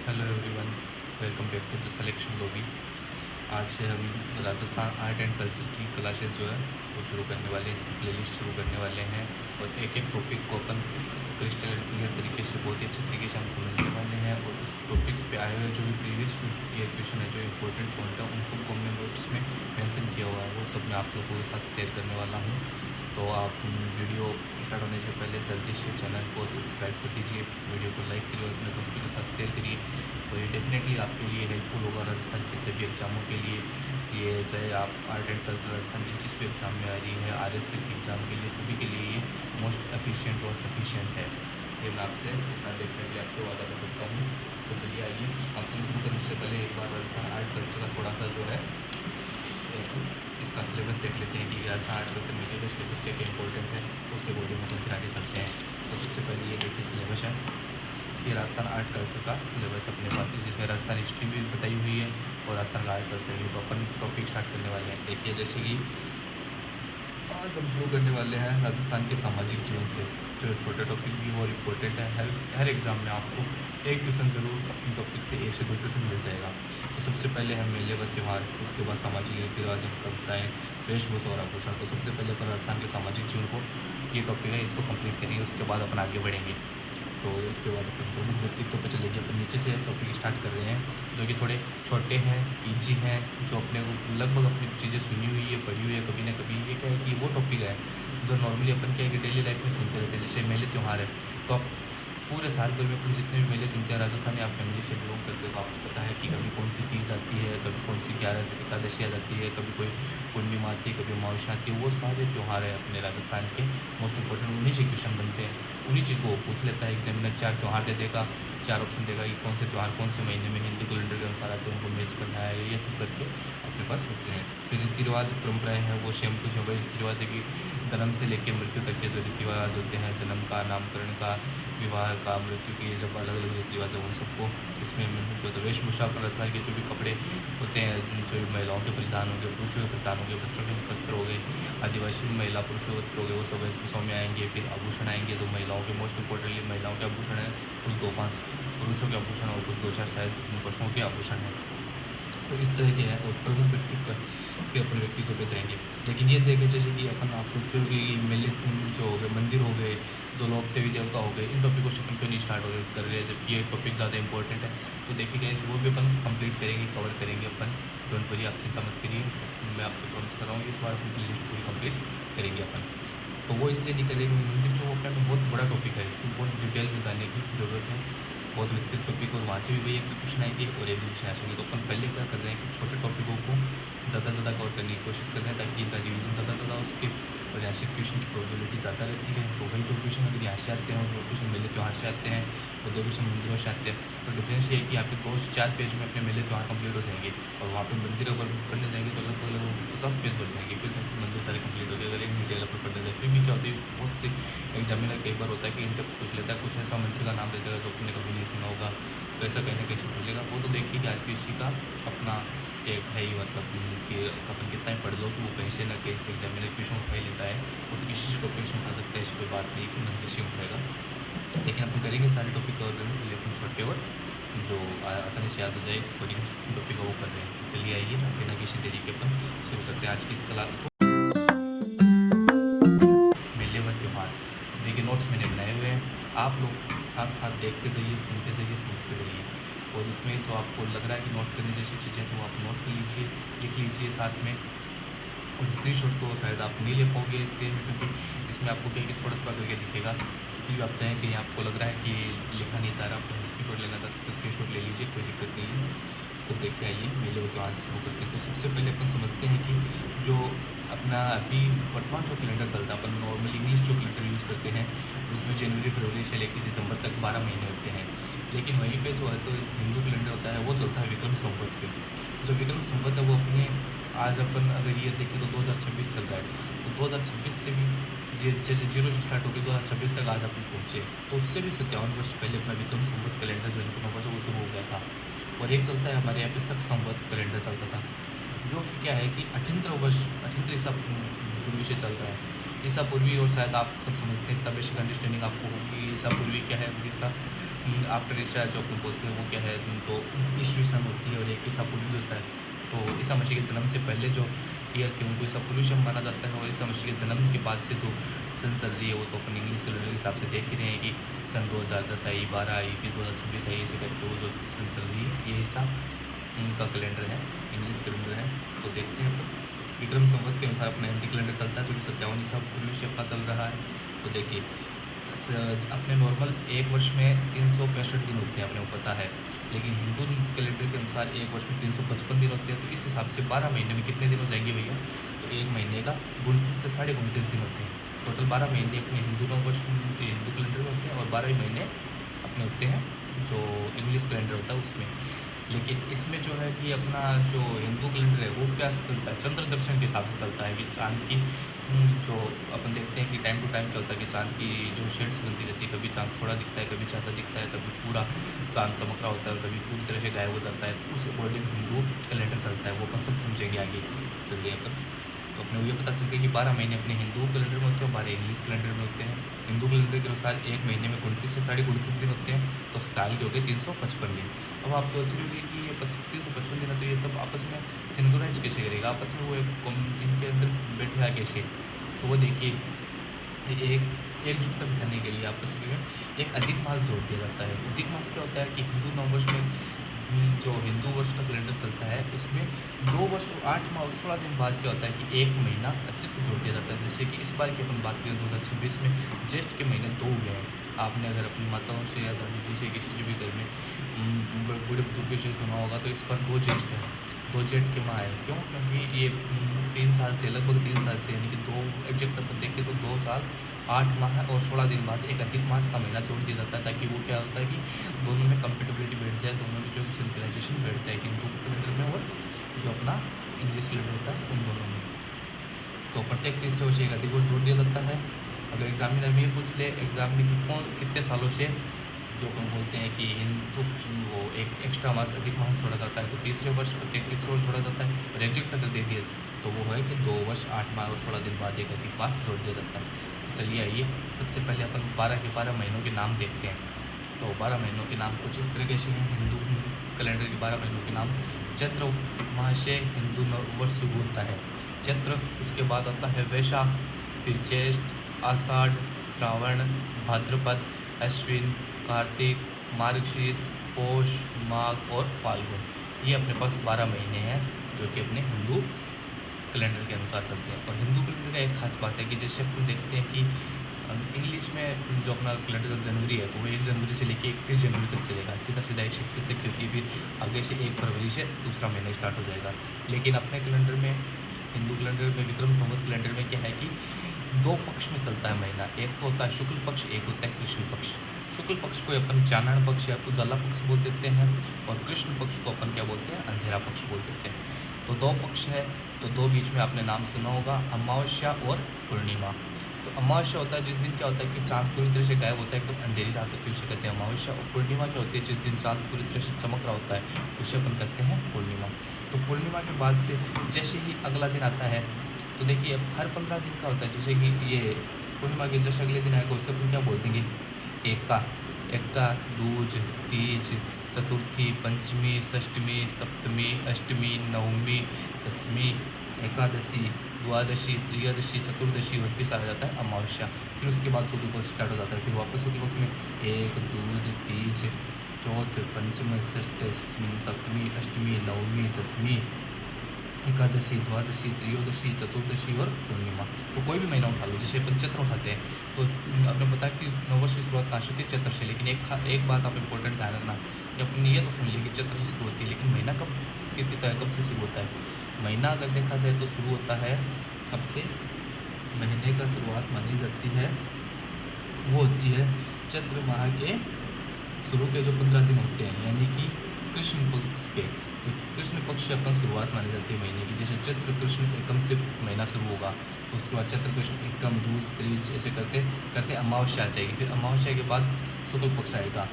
Hello everyone, welcome back to the selection lobby. आज से हम राजस्थान आर्ट एंड कल्चर की क्लासेस जो है वो शुरू करने वाले हैं, इसकी प्लेलिस्ट शुरू करने वाले हैं और एक एक टॉपिक को अपन क्रिस्टल एंड क्लियर तरीके से बहुत ही अच्छे तरीके से हम समझने वाले हैं और उस टॉपिक्स पे आए हुए जो भी प्रीवियस ईयर क्वेश्चन है, जो इंपॉर्टेंट पॉइंट है, उन सबको हमने नोट्स में मेंशन किया हुआ है, वो सब मैं आप लोगों के साथ शेयर करने वाला हूँ। तो आप वीडियो स्टार्ट होने से पहले जल्दी से चैनल को सब्सक्राइब कर दीजिए, वीडियो को लाइक करिए और अपने दोस्तों के साथ शेयर करिए। तो ये डेफिनेटली आपके लिए हेल्पफुल होगा राजस्थान के सभी एग्ज़ामों के लिए। ये चाहे आप आर्ट एंड कल्चर राजस्थान की जिस भी एग्ज़ाम में आ रही है, RS तक की एग्ज़ाम के लिए, सभी के लिए ये मोस्ट एफिशिएंट और सफिशिएंट है। ये मैं आपसे इतना डेफिनेटली आपसे वादा कर सकता हूँ। तो चलिए आइए, आपको शुरू करने से पहले एक बार राजस्थान आर्ट कल्चर का थोड़ा सा जो है इसका सिलेबस देख लेते हैं कि राजस्थान आर्ट कल्चर में किसके क्या इंपॉर्टेंट है, उसके बॉडी में फिर आगे चलते हैं। तो सबसे पहले ये देखिए सिलेबस है, ये राजस्थान आर्ट कल्चर का सिलेबस अपने पास है, जिसमें राजस्थान हिस्ट्री भी बताई हुई है और राजस्थान का आर्ट कल्चर भी। तो अपन टॉपिक स्टार्ट करने वाले हैं। देखिए, जैसे कि आज हम शुरू करने वाले हैं राजस्थान के सामाजिक जीवन से। जो छोटे टॉपिक भी और इम्पोर्टेंट है, हर एग्ज़ाम में आपको एक क्वेश्चन जरूर अपने टॉपिक से 1 से 2 क्वेश्चन मिल जाएगा। तो सबसे पहले है मेले व त्यौहार, उसके बाद सामाजिक रीति रिवाज, परंपराएँ, वेशभूषा और आभूषण। तो सबसे पहले अपन राजस्थान के सामाजिक जीवन को, ये टॉपिक है, इसको कंप्लीट करेंगे, उसके बाद अपन आगे बढ़ेंगे। तो इसके बाद अपन प्रमुख व्यक्तित्व पर चलेंगे। अपन नीचे से टॉपिक स्टार्ट कर रहे हैं, जो कि थोड़े छोटे हैं, ईजी हैं, जो अपने को लगभग अपनी चीज़ें सुनी हुई है, पढ़ी हुई है कभी ना कभी। ये क्या है कि वो टॉपिक है जो नॉर्मली अपन क्या है कि डेली लाइफ में सुनते रहते हैं। जैसे मेले त्यौहार है, तो आप पूरे साल भर में अपन जितने भी मेले सुनते हैं राजस्थान या फैमिली से बिलोंग करते हैं, तो आपको पता है कि कभी कौन सी तीज आती है, कभी कौन सी 11 एकादशी आ जाती है, कभी कोई पूर्णिमा आती है, कभी अमावस्या आती है। वो सारे त्यौहार है अपने राजस्थान के मोस्ट इंपॉर्टेंट, उन्हीं से क्वेश्चन बनते हैं, उन्हीं चीज़ को वो पूछ लेता है एग्जामिनर। 4 त्यौहार दे देगा, 4 ऑप्शन देगा कि कौन से त्यौहार कौन से महीने में हिंदू कैलेंडर के अनुसार आते हैं, उनको मैच करना है, ये सब करके अपने पास रखते हैं। फिर रीति रिवाज परंपराएँ हैं, वो सेम टू सेम वही रीति रिवाज है कि जन्म से लेकर मृत्यु तक के जो रीति रिवाज होते हैं, जन्म का, नामकरण का, विवाह का, मृत्यु के, जब अलग अलग रीति रिवाज है उन सबको इसमें मेंशन किया होता है। वेशभूषा पर राजस्थान के जो भी कपड़े होते हैं, जो महिलाओं के परिधान हो गए, पुरुषों के परिधान हो गए, बच्चों के वस्त्र हो गए, आदिवासी महिला पुरुषों के वस्त्र हो गए, वो सब वेशभूषाओं में आएंगे। फिर आभूषण आएंगे, जो महिलाओं के मोस्ट इंपॉर्टेंटली महिलाओं के आभूषण है कुछ 2-5, पुरुषों के आभूषण और कुछ 2-4 शायद पशुओं के आभूषण हैं। तो इस तरह के हैं। और प्रमुख व्यक्तित्व, फिर अपने व्यक्तित्व पे जाएंगे। लेकिन ये देखें जैसे कि अपन आप सोचते हो कि मेले जो हो गए, मंदिर हो गए, जो लोग देवी देवता हो गए, इन टॉपिक को से अपन क्यों नहीं स्टार्ट कर रहे हैं, जबकि ये टॉपिक ज़्यादा इंपॉर्टेंट है। तो देखिए गाइस, वो भी अपन कंप्लीट करेंगे, कवर करेंगे अपन। डोंट वरी, आप चिंता मत करिए, मैं आपसे प्रॉमिस कर रहा हूँ इस बार अपनी लिस्ट पूरी कंप्लीट करेंगे अपन। तो वो इसलिए नहीं करेंगे, मंदिर जो अपने में बहुत बड़ा टॉपिक है, इसको बहुत डिटेल में जाने की ज़रूरत है, बहुत विस्तृत टॉपिक। और वहाँ से भी वही एक क्वेश्चन आएंगे और एक क्वेश्चन आएंगे। तो अपन पहले क्या कर रहे हैं कि छोटे टॉपिकों को ज़्यादा से ज़्यादा कवर करने की कोशिश कर रहे हैं, ताकि इनका रिवीजन ज़्यादा से ज़्यादा हो सके और यहाँ से क्वेश्चन की प्रोबेबिलिटी ज़्यादा रहती है। तो वही 2 क्वेश्चन अगर यहाँ से आते हैं और 2 क्वेश्चन मेले त्यौहार से आते हैं और 2 क्वेश्चन मंदिरों से आते हैं, तो डिफरेंस ये है कि आपके 2 से 4 पेज में अपने मेले त्यौहार कंप्लीट हो जाएंगे। और वहाँ पर मंदिर अगर पढ़ने जाएंगे तो लगभग 50 पेज बढ़ जाएंगे, फिर तक मंदिर सारे कंप्लीट हो गए। अगर एक डिटेल अपन पढ़ने जाए, फिर भी क्या होता है, बहुत से एग्जामिनर कई बार होता है कि इंटर पूछ लेता है, कुछ ऐसा मंदिर का नाम दे देगा जो अपने कभी नहीं सुना होगा, तो ऐसा कहीं ना कहीं से मिलेगा। वो तो देखिए कि RPSC का अपना एक है ही, मतलब कि अपन कितना ही पढ़ लो कि वो कहीं से ना कहीं से एग्जामिनर क्वेश्चन उठा ही लेता है। वो तो किसी से टॉपिक से उठा सकता है, ऐसी कोई बात नहीं कि मंदिर से उठाएगा। लेकिन अपन करेंगे सारे टॉपिक कवर करेंगे, पहले अपन छोटे और जो आसानी से याद हो जाए इस कोडिंग टॉपिक का वो कर रहे हैं। तो चलिए आइए, बिना किसी देरी के अपन शुरू करते हैं आज की इस क्लास को। मेले व त्यौहार, देखिए नोट्स मैंने बनाए हुए हैं, आप लोग साथ साथ देखते जाइए, सुनते जाइए, समझते जाइए। और इसमें जो आपको लग रहा है कि नोट करने जैसी चीज़ें, तो आप नोट कर लीजिए, लिख लीजिए साथ में। और स्क्रीनशॉट तो शायद आप नहीं ले पाओगे स्क्रीन में, क्योंकि इसमें आपको क्या है कि थोड़ा थोड़ा करके दिखेगा। फिर आप चाहें कि आपको लग रहा है कि लिखा नहीं जा रहा, आपको स्क्रीनशॉट लेना चाहते हैं तो स्क्रीनशॉट ले लीजिए, कोई दिक्कत नहीं है। तो देखिए आइए, मेले व त्यौहार से शुरू करते हैं। तो सबसे पहले अपन समझते हैं कि जो अपना अभी वर्तमान जो कैलेंडर चलता है, अपन नॉर्मली इंग्लिश जो कैलेंडर यूज़ करते हैं, उसमें जनवरी फरवरी से लेकर दिसंबर तक 12 महीने होते हैं। लेकिन वहीं पे जो है तो हिंदू कैलेंडर होता है, वो चलता है विक्रम संवत पे। जो विक्रम संवत है वो अपने, आज अपन अगर ईयर देखें तो 2026 चल रहा है, तो 2026 से भी ये जैसे 0 से स्टार्ट होकर 2026 तक आज अपन पहुँचे, तो उससे भी 57 वर्ष पहले अपना विक्रम संवत कैलेंडर जो हिंदू नववर्ष वो शुरू हो गया था। और एक चलता है हमारे यहाँ पे शक संवत कैलेंडर चलता था, जो कि क्या है कि 18 वर्ष 18 ईसा पूर्वी से चल रहा है। ईसा पूर्वी, और शायद आप सब समझते हैं, इतना बेसिक अंडरस्टैंडिंग आपको होगी। ईसा पूर्वी क्या है, ईसा आफ्टर ईसा जो अपन बोलते हैं वो क्या है, तो ईस्वी सन होती है, और एक ईसा पूर्वी होता है। तो ईसा मसीह के जन्म से पहले जो ईयर थे उनको ईसा पूर्वी से माना जाता है, और ईसा मसीह के जन्म के बाद से जो सन चल रही है वो तो अपन इंग्लिश कैलेंडर के हिसाब से देख ही रहे हैं कि सन 2010 आई, 12 आई, फिर 2026 आई, ऐसे करके वो जो सन चल रही है ये हिस्सा उनका कैलेंडर है, इंग्लिश कैलेंडर है। तो देखते हैं विक्रम संवत के अनुसार अपना हिंदी कैलेंडर चलता है, जो कि 57 ईसा पूर्वी से अपना चल रहा है। तो देखिए अपने नॉर्मल एक वर्ष में 365 दिन होते हैं, अपने को पता है, लेकिन हिंदू कैलेंडर के अनुसार एक वर्ष में 355 दिन होते हैं। तो इस हिसाब से 12 महीने में कितने दिन हो जाएंगे भैया, तो एक महीने का 29 से 29.5 दिन होते हैं। टोटल 12 महीने अपने हिंदू नववर्ष हिंदू कैलेंडर में होते हैं, और 12 महीने अपने होते हैं जो इंग्लिश कैलेंडर होता है उसमें। लेकिन इसमें जो है कि अपना जो हिंदू कैलेंडर है वो क्या चलता है, चंद्र दर्शन के हिसाब से चलता है, कि चांद की जो अपन देखते हैं कि टाइम टू टाइम क्या होता है कि चांद की जो शेड्स बनती रहती है, कभी चांद थोड़ा दिखता है, कभी ज़्यादा दिखता है, कभी पूरा चांद चमक रहा होता है, और कभी पूरी तरह से गायब हो जाता है। तो उस अकॉर्डिंग हिंदू कैलेंडर चलता है, वो अपन सब समझेंगे आगे। चलिए अपन तो अपने को ये पता चल गया कि 12 महीने अपने हिंदू कैलेंडर में होते हैं, 12 इंग्लिश कैलेंडर में होते हैं। हिंदू कैलेंडर के अनुसार एक महीने में 29 से 29.5 दिन होते हैं, तो साल के हो गए 355 दिन। अब आप सोच रहे होंगे कि ये 355 दिन है, तो ये सब आपस में सिंक्रोनाइज कैसे करेगा, आपस में वो इनके अंदर बैठेगा कैसे। तो वो देखिए एकजुटता बिठाने के लिए आपस में एक अधिक मास जोड़ दिया जाता है। अधिक मास क्या होता है कि हिंदू नववर्ष में जो हिंदू वर्ष का कैलेंडर चलता है उसमें 2 वर्ष 8 माह और 16 दिन बाद क्या होता है कि एक महीना अतिरिक्त जोड़ दिया जाता है। जैसे कि इस बार की अपन बात करें 2026 में ज्येष्ठ के महीने 2 हुए हैं। आपने अगर अपनी माताओं से या दादी जी से किसी से भी घर में बूढ़े बुजुर्ग से सुना होगा, तो इस बार 2 ज्येष्ठ है, 2 जेठ के माह है। क्यों? क्योंकि ये 3 साल से लगभग 3 साल से, यानी कि 2 एग्जैक्ट अपन देखें तो 2 साल 8 माह और 16 दिन बाद एक अधिक मास का महीना जोड़ दिया जाता है, ताकि वो क्या होता है कि दोनों में कंपेटेबिलिटी बैठ जाए, दोनों में जो सिंक्रोनाइजेशन बैठ जाए, हिंदू कैलेंडर में और जो अपना इंग्लिश कैलेंडर होता है उन दोनों में। तो प्रत्येक तीसरे वर्ष एक अधिक वर्ष जोड़ दिया जाता है। अगर एग्जामिनर में ये पूछ ले एग्जाम में कि कौन कितने सालों से जो हम बोलते हैं कि हिंदू वो एक एक्स्ट्रा मास अधिक मास जोड़ा जाता है, तो तीसरे वर्ष प्रत्येक तीसरे वर्ष जोड़ा जाता है। और एग्जैक्ट अगर दे दिए तो वो है कि 2 वर्ष 8 माह और 16 दिन बाद एक अधिक मास जोड़ दिया जाता है। तो चलिए आइए सबसे पहले अपन 12 के 12 महीनों के नाम देखते हैं। तो 12 महीनों के नाम कुछ इस तरीके से हैं। हिंदू कैलेंडर के 12 महीनों के नाम, चैत्र माह से हिंदू नववर्ष शुरू होता है, चैत्र। उसके बाद आता है वैशाख, फिर ज्येष्ठ, आषाढ़, श्रावण, भाद्रपद, अश्विन, कार्तिक, मार्गशीर्ष, पौष, माघ और फाल्गुन। ये अपने पास 12 महीने हैं जो कि अपने हिंदू कैलेंडर के अनुसार चलते हैं। और हिंदू कैलेंडर का एक खास बात है कि जैसे अपन देखते हैं कि इंग्लिश में जो अपना कैलेंडर जनवरी है, तो वो 1 जनवरी से लेकर 31 जनवरी तक चलेगा, सीधा 131 तक की होती है। फिर आगे से 1 फरवरी से दूसरा महीना स्टार्ट हो जाएगा। लेकिन अपने कैलेंडर में, हिंदू कैलेंडर में, विक्रम संवत कैलेंडर में क्या है कि 2 पक्ष में चलता है महीना। एक तो होता है शुक्ल पक्ष, एक होता है कृष्ण पक्ष। शुक्ल पक्ष को अपन चानन पक्ष या उजाला पक्ष बोल देते हैं, और कृष्ण पक्ष को अपन क्या बोलते हैं, अंधेरा पक्ष बोल देते हैं। तो 2 पक्ष है, तो 2 बीच में आपने नाम सुना होगा, अमावस्या और पूर्णिमा। तो अमावस्या होता है जिस दिन क्या होता है कि चांद पूरी तरह से गायब होता है, एकदम अंधेरी रात होती है, उसे कहते हैं अमावस्या। और पूर्णिमा क्या होती है, जिस दिन चांद पूरी तरह से चमक रहा होता है, उसे अपन कहते हैं पूर्णिमा। तो पूर्णिमा के बाद से जैसे ही अगला दिन आता है, तो देखिए हर 15 दिन का होता है। जैसे कि ये पूर्णिमा के जैसे अगले दिन आएगा, उससे अपन क्या बोल देंगे, एक्का, दूज, तीज, चतुर्थी, पंचमी, षष्ठमी, सप्तमी, अष्टमी, नवमी, दसवीं, एकादशी, द्वादशी, त्रयोदशी, चतुर्दशी, और फिर आ जाता है अमावस्या। फिर उसके बाद शुक्ल पक्ष स्टार्ट हो जाता है। फिर वापस शुक्ल पक्ष में 1, दूज, तीज, चौथ, पंचम, षष्ठ, सप्तमी, अष्टमी, नवमी, दसवीं, एकादशी, द्वादशी, त्रयोदशी, चतुर्दशी और पूर्णिमा। तो कोई भी महीना उठा लो, जैसे अपन चैत्र उठाते हैं, तो आपने पता है कि नववर्ष की शुरुआत कहाँ से होती है, चैत्र से। लेकिन एक बात आप इंपॉर्टेंट ध्यान रखना कि अपन ये तो सुन लिया कि चैत्र से शुरू होती है, लेकिन महीना कब कितनी कब से शुरू होता है। महीना अगर देखा जाए तो शुरू होता है कब से, महीने का शुरुआत मानी जाती है वो होती है चैत्र माह के शुरू के जो 15 दिन होते हैं, यानी कि कृष्ण पक्ष के। तो कृष्ण पक्ष से अपन शुरुआत मानी जाती है महीने की। जैसे चैत्र कृष्ण एकम से महीना शुरू होगा, तो उसके बाद चैत्र कृष्ण एकम, दूज, तीज, ऐसे करते करते अमावस्या आ जाएगी। फिर अमावस्या के बाद शुक्ल पक्ष आएगा।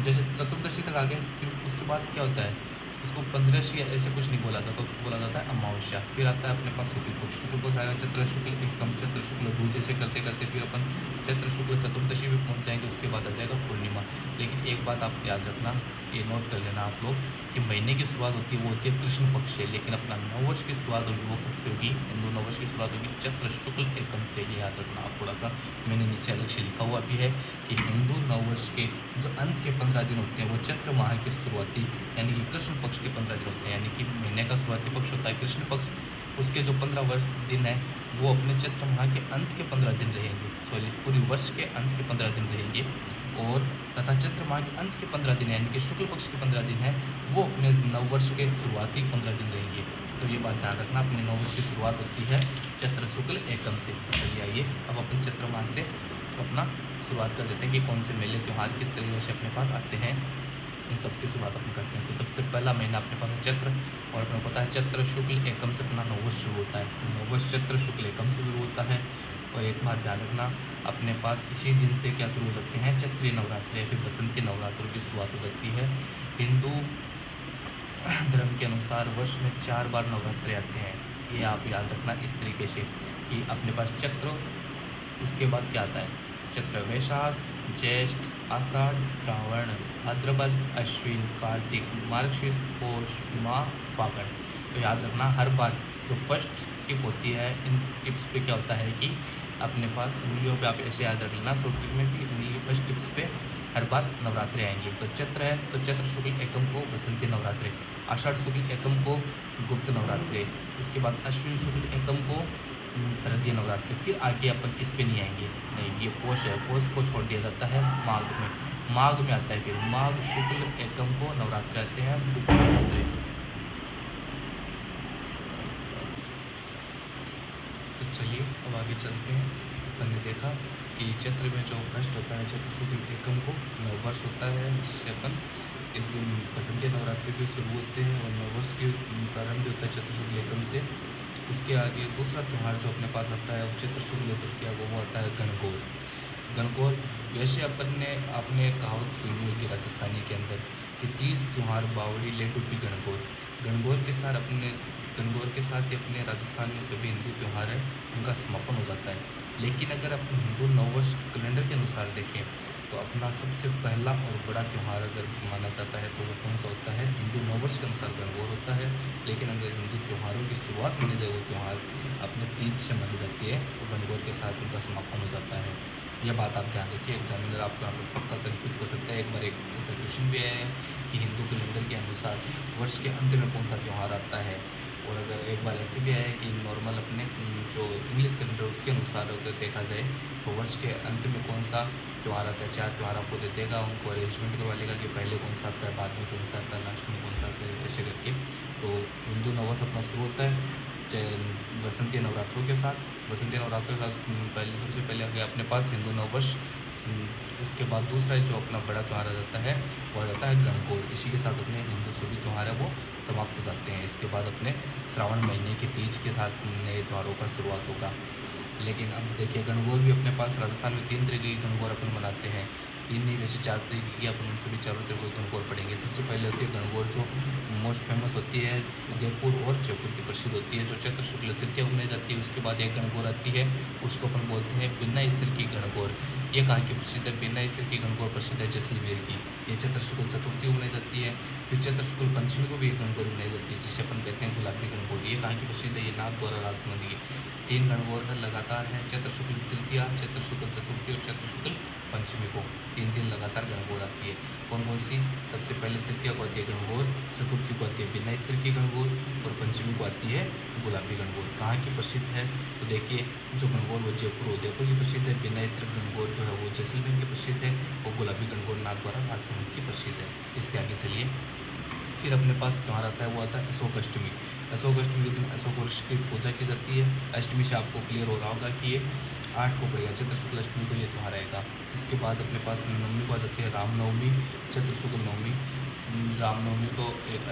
जैसे चतुर्दशी तक आ गए, फिर उसके बाद क्या होता है उसको 15शी या ऐसे कुछ नहीं बोला जाता, उसको बोला जाता है अमावस्या। फिर आता है अपने पास शुक्ल पक्ष। शुक्ल पक्ष आएगा चैत्र शुक्ल एकम, चैत्र शुक्ल दूज, ऐसे करते करते फिर अपन चैत्र शुक्ल चतुर्दशी पे पहुंच जाएंगे। उसके बाद आ जाएगा पूर्णिमा। लेकिन एक बात आप याद रखना, ये नोट कर लेना आप लोग कि महीने की शुरुआत होती है वो होती है कृष्ण पक्ष से, लेकिन अपना नववर्ष की शुरुआत होगी वो पक्ष से होगी, हिंदू नववर्ष की शुरुआत होगी चैत्र शुक्ल एकम से। ये याद रखना आप थोड़ा सा, मैंने नीचे अलग से लिखा हुआ भी है कि हिंदू नववर्ष के जो अंत के 15 दिन होते हैं वो चैत्र माह के शुरुआती यानी कि कृष्ण पक्ष के 15 दिन होते हैं, यानी कि महीने का शुरुआती पक्ष होता है कृष्ण पक्ष, उसके जो 15 दिन है वो अपने चैत्र माह के अंत के 15 दिन रहेंगे, सॉरी पूरी वर्ष के अंत के 15 दिन रहेंगे। और तथा चैत्र माह के अंत के 15 दिन यानी कि शुक्ल पक्ष के 15 दिन है वो अपने नववर्ष के शुरुआती 15 दिन रहेंगे। तो ये बात ध्यान रखना, अपने नववर्ष की शुरुआत होती है चैत्र शुक्ल एकम से। चलिए आइए अब अपन चैत्र माह से अपना शुरुआत कर देते हैं कि कौन से मेले त्यौहार किस तरीके से अपने पास आते हैं, इन सब की शुरुआत अपन करते हैं। तो सबसे पहला महीना अपने पास है चैत्र, और अपने पता है चैत्र शुक्ल एकम से अपना नववर्ष शुरू होता है। तो नववर्ष चैत्र शुक्ल एकम से शुरू होता है। और एक बात ध्यान रखना, अपने पास इसी दिन से क्या शुरू हो सकते हैं, चैत्रीय नवरात्र या फिर बसंती नवरात्रों की शुरुआत हो सकती है। हिंदू धर्म के अनुसार वर्ष में 4 बार नवरात्रे आते हैं। ये आप याद रखना इस तरीके से कि अपने पास चैत्र, उसके बाद क्या आता है चैत्र, वैशाख, ज्येष्ठ, आषाढ़, श्रावण, भाद्रपद, अश्विन, कार्तिक, मार्गशीर्ष, पौष, माह, फागण। तो याद रखना हर बार जो फर्स्ट टिप होती है, इन टिप्स पे क्या होता है कि अपने पास उंगलियों पे आप ऐसे याद रख लेना शॉर्ट ट्रिक में कि उंगली फर्स्ट टिप्स पे हर बार नवरात्रे आएंगे। तो चैत्र है तो चैत्र शुक्ल एकम को बसंती नवरात्रे, आषाढ़ शुक्ल एकम को गुप्त नवरात्रे, उसके बाद अश्विन शुक्ल एकम को शरदीय नवरात्रि। फिर आगे अपन इस पे नहीं आएंगे, नहीं ये पोष है, पोष को छोड़ दिया जाता है माघ में, माघ में आता है फिर माघ शुक्ल एकम को नवरात्रि आते हैं गुप्त नवरात्रि। तो चलिए अब आगे चलते हैं। अपन ने देखा कि चैत्र में जो फर्स्ट होता है चैत्र शुक्ल एकम को नववर्ष होता है, जिससे अपन इस दिन बसंती नवरात्रि भी शुरू होते हैं और नववर्ष की प्रारंभ भी होता है चैत्र शुक्ल एकम से। उसके आगे दूसरा त्यौहार जो अपने पास आता है चैत्र शुक्ल तृतीया को, वो आता है गणगौर। गणगौर वैसे आपने कहावत सुनी होगी राजस्थानी के अंदर कि 30 त्यौहार बावड़ी ले डूबी गणगौर। गणगौर के साथ ही अपने राजस्थान में सभी हिंदू त्यौहार है उनका समापन हो जाता है। लेकिन अगर अपन हिंदू नववर्ष कैलेंडर के अनुसार देखें तो अपना सबसे पहला और बड़ा त्यौहार अगर माना जाता है तो वो कौन सा होता है, हिंदू नववर्ष के अनुसार गणगौर होता है। लेकिन अगर हिंदू त्यौहारों की शुरुआत मानी जाए वो त्यौहार अपने तीज से मानी जाती है, तो गणगौर के साथ उनका समापन हो जाता है। यह बात आप ध्यान रखिए, एग्जामिनर आपको यहाँ पर पक्का कन्फ्यूज कर सकता है। एक बार एक ऐसा क्वेश्चन भी आया है कि हिंदू कैलेंडर के अनुसार वर्ष के अंत में कौन सा त्यौहार आता है, और अगर एक बार ऐसे भी आया है कि नॉर्मल अपने जो इंग्लिश कैलेंडर उसके अनुसार अगर देखा जाए तो वर्ष के अंत में कौन सा त्यौहार आता है। 4 त्यौहार आपको दे देगा, उनको अरेंजमेंट करवा लेगा कि पहले कौन सा आता है, बाद में कौन सा आता है, लास्ट में कौन सा ऐसे करके। तो हिंदू नववर्ष अपना शुरू होता है बसंती नवरात्रों के साथ। बसंती नवरात्रों के साथ सबसे पहले आ गया अपने पास हिंदू नववर्ष। उसके बाद दूसरा जो अपना बड़ा त्यौहार आ जाता है वो आ जाता है गणगौर। इसी के साथ अपने हिंदू सभी त्यौहार है वो समाप्त हो जाते हैं। इसके बाद अपने श्रावण महीने के तीज के साथ नए त्यौहारों का शुरुआत होगा। लेकिन अब देखिए गणगौर भी अपने पास राजस्थान में 3 तरीके की गणगौर अपन मनाते हैं, 3 नहीं वैसे 4 तरीके की, अपन उन सभी 4 तरीके की गणगौर पढ़ेंगे। सबसे पहले होती है गणगौर जो मोस्ट फेमस होती है, उदयपुर और जयपुर की प्रसिद्ध होती है, जो चैत्र शुक्ल तृतीया मनाई जाती है। उसके बाद एक गणगौर आती है, उसको अपन बोलते हैं बिना ईसर की गणगौर। ये कहाँ की प्रसिद्ध है, बिना ईसर की गणगौर प्रसिद्ध है जैसलमेर की। ये चैत्र शुक्ल चतुर्थी मनाई जाती है। फिर चैत्र शुक्ल पंचमी को भी एक गणगौर मनाई जाती है, जिसे अपन कहते हैं गुलाबी गणगौर। ये कहाँ की प्रसिद्ध है, ये नाथद्वारा राजसमंद की। 3 गणगौर है लगातार है, चैत्र शुक्ल तृतीया, चैत्र शुक्ल चतुर्थी और चैत्र शुक्ल पंचमी को 3 दिन लगातार गणगौर आती है। कौन कौन सी, सबसे पहले तृतीया को आती है गणगौर, चतुर्थी को आती है बिना ईसर की गणगौर और पंचमी को आती है गुलाबी गणगौर। कहाँ की प्रसिद्ध है तो देखिए जो गणगौर वो जयपुर उदयपुर की प्रसिद्ध है, बिना ईसर गणगौर जो है वो जैसलमेर की प्रसिद्ध है और गुलाबी गणगौर नाथद्वारा राजसमंद की प्रसिद्ध है। इसके आगे चलिए फिर अपने पास त्यौहार आता है वो आता है अशोक अष्टमी। अशोक अष्टमी के दिन अशोक वृक्ष की पूजा की जाती है। अष्टमी से आपको क्लियर हो रहा होगा कि ये 8 को पड़ेगा, चैत्र शुक्ल अष्टमी को ये त्यौहार आएगा। इसके बाद अपने पास नवमी को आ जाती है रामनवमी, चैत्र शुक्ल नवमी। रामनवमी को एक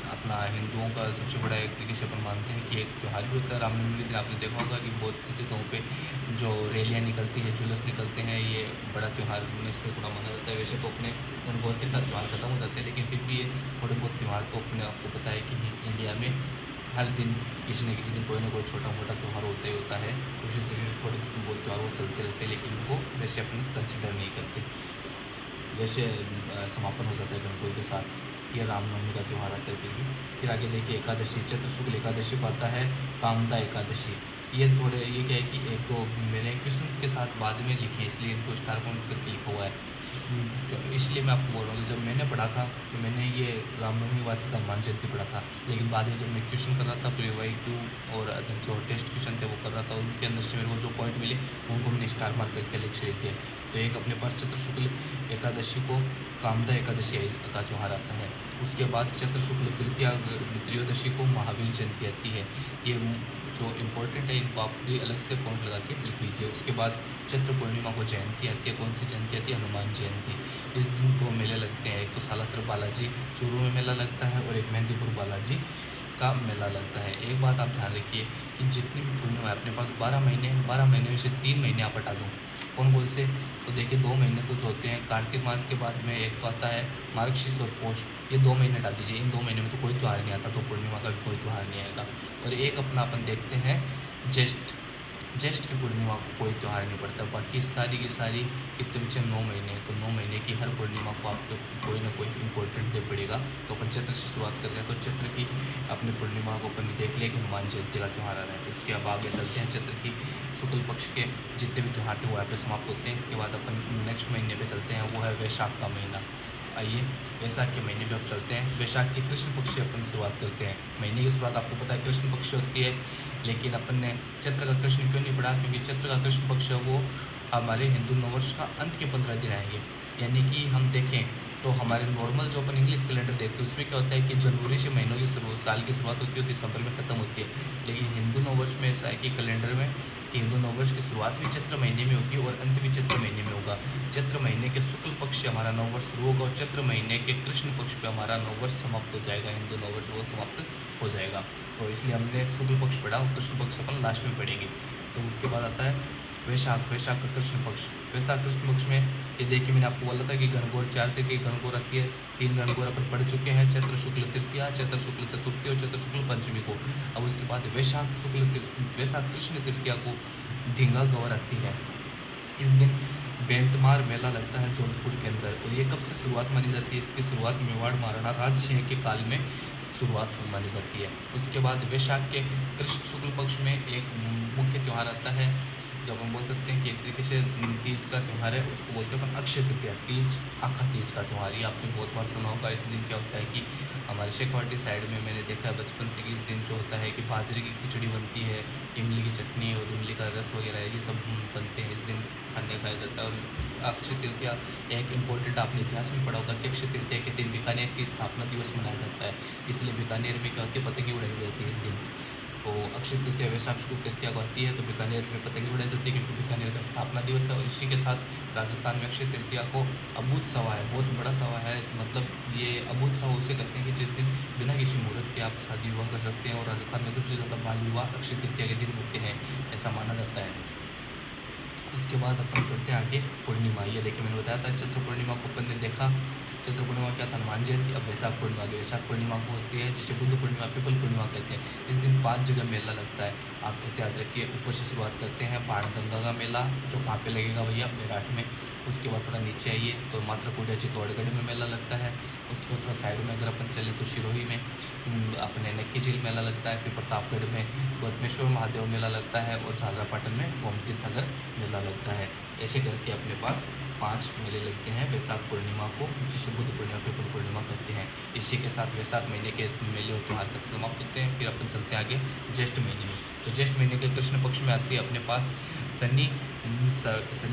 अपना हिंदुओं का सबसे बड़ा एक तरीके से अपन मानते हैं कि एक त्यौहार भी होता है। रामनवमी के दिन आपने देखा होगा कि बहुत सी जगहों पे जो रैलियाँ निकलती है, जुलूस निकलते हैं, ये बड़ा त्यौहार में से थोड़ा माना जाता है। वैसे तो अपने गणगौर के साथ त्यौहार खत्म हो जाते हैं, लेकिन फिर भी ये थोड़े बहुत त्यौहार तो अपने आपको पता है कि इंडिया में हर दिन किसी न किसी दिन कोई ना कोई छोटा मोटा त्यौहार होता ही होता है। उसी तरीके से थोड़े बहुत त्यौहार वो चलते रहते हैं, लेकिन उनको वैसे अपन कंसिडर नहीं करते। वैसे समापन हो जाता है गणगौर के साथ। ये रामनवमी का त्यौहार आता है। फिर आगे देखिए एकादशी, चैत्र शुक्ल एकादशी को आता है कामदा एकादशी। ये थोड़े ये क्या है कि एक तो मैंने क्वेश्चंस के साथ बाद में लिखे हैं, इसलिए इनको स्टार पॉइंट करके लिखा हुआ है। इसलिए मैं आपको बोल रहा हूँ कि जब मैंने पढ़ा था तो मैंने ये रामनवमी वासी हनुमान जयंती पढ़ा था, लेकिन बाद में जब मैं क्वेश्चन कर रहा था प्रीवाईक्यू और अदर जो टेस्ट क्वेश्चन थे वो कर रहा था, उनके अंदर से मेरे को जो पॉइंट मिले उनको मैंने स्टार मार्क करके लेक्चर लिख दिया। तो एक अपने पास चैत्र शुक्ल एकादशी को कामदा एकादशी का त्यौहार आता है। उसके बाद चैत्र शुक्ल त्रयोदशी को महावीर जयंती आती है। ये जो इम्पोर्टेंट है इनको आप भी अलग से पॉइंट लगा के लिख लीजिए। उसके बाद चैत्र पूर्णिमा को जयंती आती है। कौन सी जयंती आती है? हनुमान जयंती। इस दिन दो मेले लगते हैं, एक तो सालासर बालाजी चूरू में मेला लगता है और एक मेहंदीपुर बालाजी का मेला लगता है। एक बात आप ध्यान रखिए कि जितनी भी पूर्णिमा है अपने पास 12 महीने में से 3 महीने आप हटा दो। कौन से? तो देखिए 2 महीने तो जो होते हैं कार्तिक मास के बाद में, एक तो आता है मार्गशीर्ष और पौष, ये 2 महीने हटा दीजिए। इन 2 महीने में तो कोई त्यौहार नहीं आता, तो पूर्णिमा का भी कोई त्यौहार नहीं आएगा। और एक अपना अपन देखते हैं ज्येष्ठ की पूर्णिमा को कोई त्यौहार नहीं पड़ता। बाकी सारी की सारी कितने बचे 9 महीने, तो 9 महीने की हर पूर्णिमा को आपको कोई ना कोई इम्पोर्टेंट दे पड़ेगा। तो अपन चैत्र से शुरुआत कर रहे हैं, तो चैत्र की अपनी पूर्णिमा को अपन देख लिया कि हनुमान जयंती का त्यौहार आ रहा है। उसके अब आगे चलते हैं, चैत्र की शुक्ल पक्ष के जितने भी त्यौहार थे वो यहाँ पे समाप्त होते हैं। इसके बाद अपन नेक्स्ट महीने पे चलते हैं, वो है वैशाख का महीना। आइए वैशाख के महीने पे अब चलते हैं। वैशाख के कृष्ण पक्ष से अपन शुरुआत करते हैं। महीने की शुरुआत आपको पता है कृष्ण पक्ष से होती है, लेकिन अपन ने चैत्र का कृष्ण क्यों नहीं पढ़ा? क्योंकि चैत्र का कृष्ण पक्ष है वो हमारे हिंदू नववर्ष का अंत के 15 दिन आएंगे। यानी कि हम देखें तो हमारे नॉर्मल जो अपन इंग्लिश कैलेंडर देखते हैं उसमें क्या होता है कि जनवरी से महीनों की शुरुआत, साल की शुरुआत होती है, दिसंबर में ख़त्म होती है। लेकिन हिंदू नववर्ष में ऐसा है कि कैलेंडर में कि हिंदू नववर्ष की शुरुआत भी चैत्र महीने में होगी और अंत भी चैत्र महीने में होगा। चैत्र महीने के शुक्ल पक्ष से हमारा नववर्ष शुरू होगा और चैत्र महीने के कृष्ण पक्ष पे हमारा नववर्ष समाप्त हो जाएगा, हिंदू नववर्ष वो समाप्त हो जाएगा। तो इसलिए हमने शुक्ल पक्ष पढ़ा और कृष्ण पक्ष अपन लास्ट में पढ़ेंगे। तो उसके बाद आता है वैशाख का कृष्ण पक्ष। वैशाख कृष्ण पक्ष में ये देखिए मैंने आपको बोला था कि गणगौर 4 तरह की गणगौर आती है। 3 गणगौर अपन पढ़ चुके हैं, चैत्र शुक्ल तृतीया, चैत्र शुक्ल चतुर्थी और चैत्र शुक्ल पंचमी को। अब उसके बाद वैशाख कृष्ण तृतीया को धींगा गौर आती है। इस दिन बेंतमार मेला लगता है जोधपुर के अंदर। और ये कब से शुरुआत मानी जाती है? इसकी शुरुआत मेवाड़ महाराणा राज सिंह के काल में शुरुआत मानी जाती है। उसके बाद वैशाख के कृष्ण शुक्ल पक्ष में एक मुख्य त्यौहार आता है, जब हम बोल सकते हैं कि एक तरीके से तीज का त्यौहार है, उसको बोलते हैं अपन अक्षय तृतीया। तीज आखा तीज का त्यौहार, ये आपने बहुत बार सुना होगा। इस दिन क्या होता है कि हमारे शेखवाटी साइड में मैंने देखा है बचपन से कि इस दिन जो होता है कि बाजरे की खिचड़ी बनती है, इमली की चटनी और इमली का रस वगैरह ये सब बनते हैं, इस दिन खाने खाया जाता है। और अक्षय तृतीया एक इम्पोर्टेंट आपने इतिहास में पढ़ा होगा कि अक्षय तृतीया के दिन बीकानेर की स्थापना दिवस मनाया जाता है। इसलिए बीकानेर में क्या होती है, पतंगे उड़ाई जाती है इस दिन। तो अक्षय तृतीया वैशाख शुक्ल तृतीया को आती है, तो बीकानेर में पतंगे उड़ाई जाती है क्योंकि बीकानेर का स्थापना दिवस है। और इसी के साथ राजस्थान में अक्षय तृतीया को अबूझ सवा है, बहुत बड़ा सवा है। मतलब ये अबूझ सवा उसे कहते हैं कि जिस दिन बिना किसी मुहूर्त के आप शादी विवाह कर सकते हैं। और राजस्थान में सबसे ज़्यादा बाल विवाह अक्षय तृतीया के दिन होते हैं, ऐसा माना जाता है। उसके बाद अपन चलते हैं आगे पूर्णिमा। ये देखिए मैंने बताया था चैत्र पूर्णिमा को अपन ने देखा। चैत्र पूर्णिमा क्या था? हनुमान जयंती। अब वैशाख पूर्णिमा की, वैशाख पूर्णिमा को होती है जिसे बुद्ध पूर्णिमा, पीपल पूर्णिमा कहते हैं। इस दिन 5 जगह मेला लगता है। आप ऐसे याद रखिए, ऊपर से शुरुआत करते हैं बाणगंगा का मेला, जो कहाँ पे लगेगा भैया? बेराट में। उसके बाद थोड़ा नीचे आइए तो मात्रकुंडा चित्तौड़गढ़ में मेला लगता है। उसके बाद थोड़ा साइड में अगर अपन चले तो सिरोही में अपने नक्की झील मेला लगता है। फिर प्रतापगढ़ में गौतमेश्वर महादेव मेला लगता है और झालरापाटन में गोमती सागर मेला लगता है। ऐसे करके अपने पास 5 मेले लगते हैं वैशाख पूर्णिमा को, जिसे बुद्ध पूर्णिमा, पीपल पूर्णिमा कहते हैं। इसी के साथ वैशाख महीने के मेले और त्यौहार का समाप्त होते हैं। फिर अपन चलते हैं आगे ज्येष्ठ महीने में। तो ज्येष्ठ महीने के कृष्ण पक्ष में आती है अपने पास शनि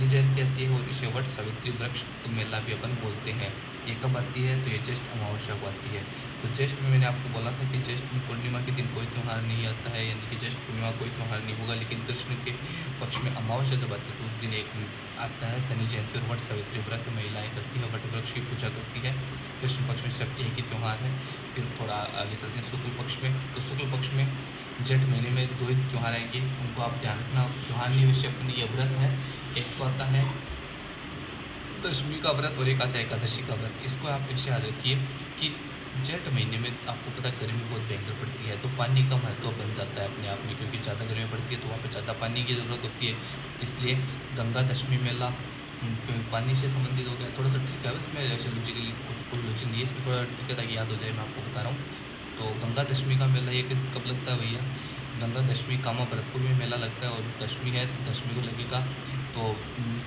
जयंती आती है और इसे वट सावित्री वृक्ष मेला भी अपन बोलते हैं। ये कब आती है? तो ये ज्येष्ठ अमावस्या को आती है। तो ज्येष्ठ में मैंने आपको बोला था कि ज्येष्ठ में पूर्णिमा के दिन कोई त्यौहार नहीं आता है, यानी कि ज्येष्ठ पूर्णिमा कोई त्यौहार नहीं होगा। लेकिन कृष्ण के पक्ष में अमावस्या जब आती है तो उस दिन एक आता है शनि जयंती और वट सावित्री व्रत महिलाएं करती है, वट वृक्ष की पूजा करती है। कृष्ण पक्ष में सिर्फ एक ही त्यौहार है। फिर थोड़ा आगे चलते हैं शुक्ल पक्ष में। तो शुक्ल पक्ष में जेठ महीने में 2 ही त्यौहार आएंगे, उनको आप ध्यान रखना। त्यौहार नहीं वैसे अपनी ये व्रत है, एक तो आता है दशमी का व्रत और एक आता है एकादशी का व्रत। इसको आप ऐसे याद रखिए कि जेठ महीने में आपको पता है गर्मी बहुत भयंकर पड़ती है, तो पानी का महत्व बन जाता है अपने आप में, क्योंकि ज़्यादा गर्मी पड़ती है तो वहाँ पे ज़्यादा पानी की ज़रूरत होती है। इसलिए गंगा दशमी मेला क्योंकि पानी से संबंधित हो गया, थोड़ा सा ठीक है उसमें ऐसे लॉजिकली कुछ कोई लॉजिक नहीं है इसमें, थोड़ा ठीक है ताकि याद हो जाए, मैं आपको बता रहा हूँ। तो गंगा दशमी का मेला ये कब लगता है भैया? गंगा दशमी कामा भरतपुर में मेला लगता है, और दशमी है तो दशमी को लगेगा, तो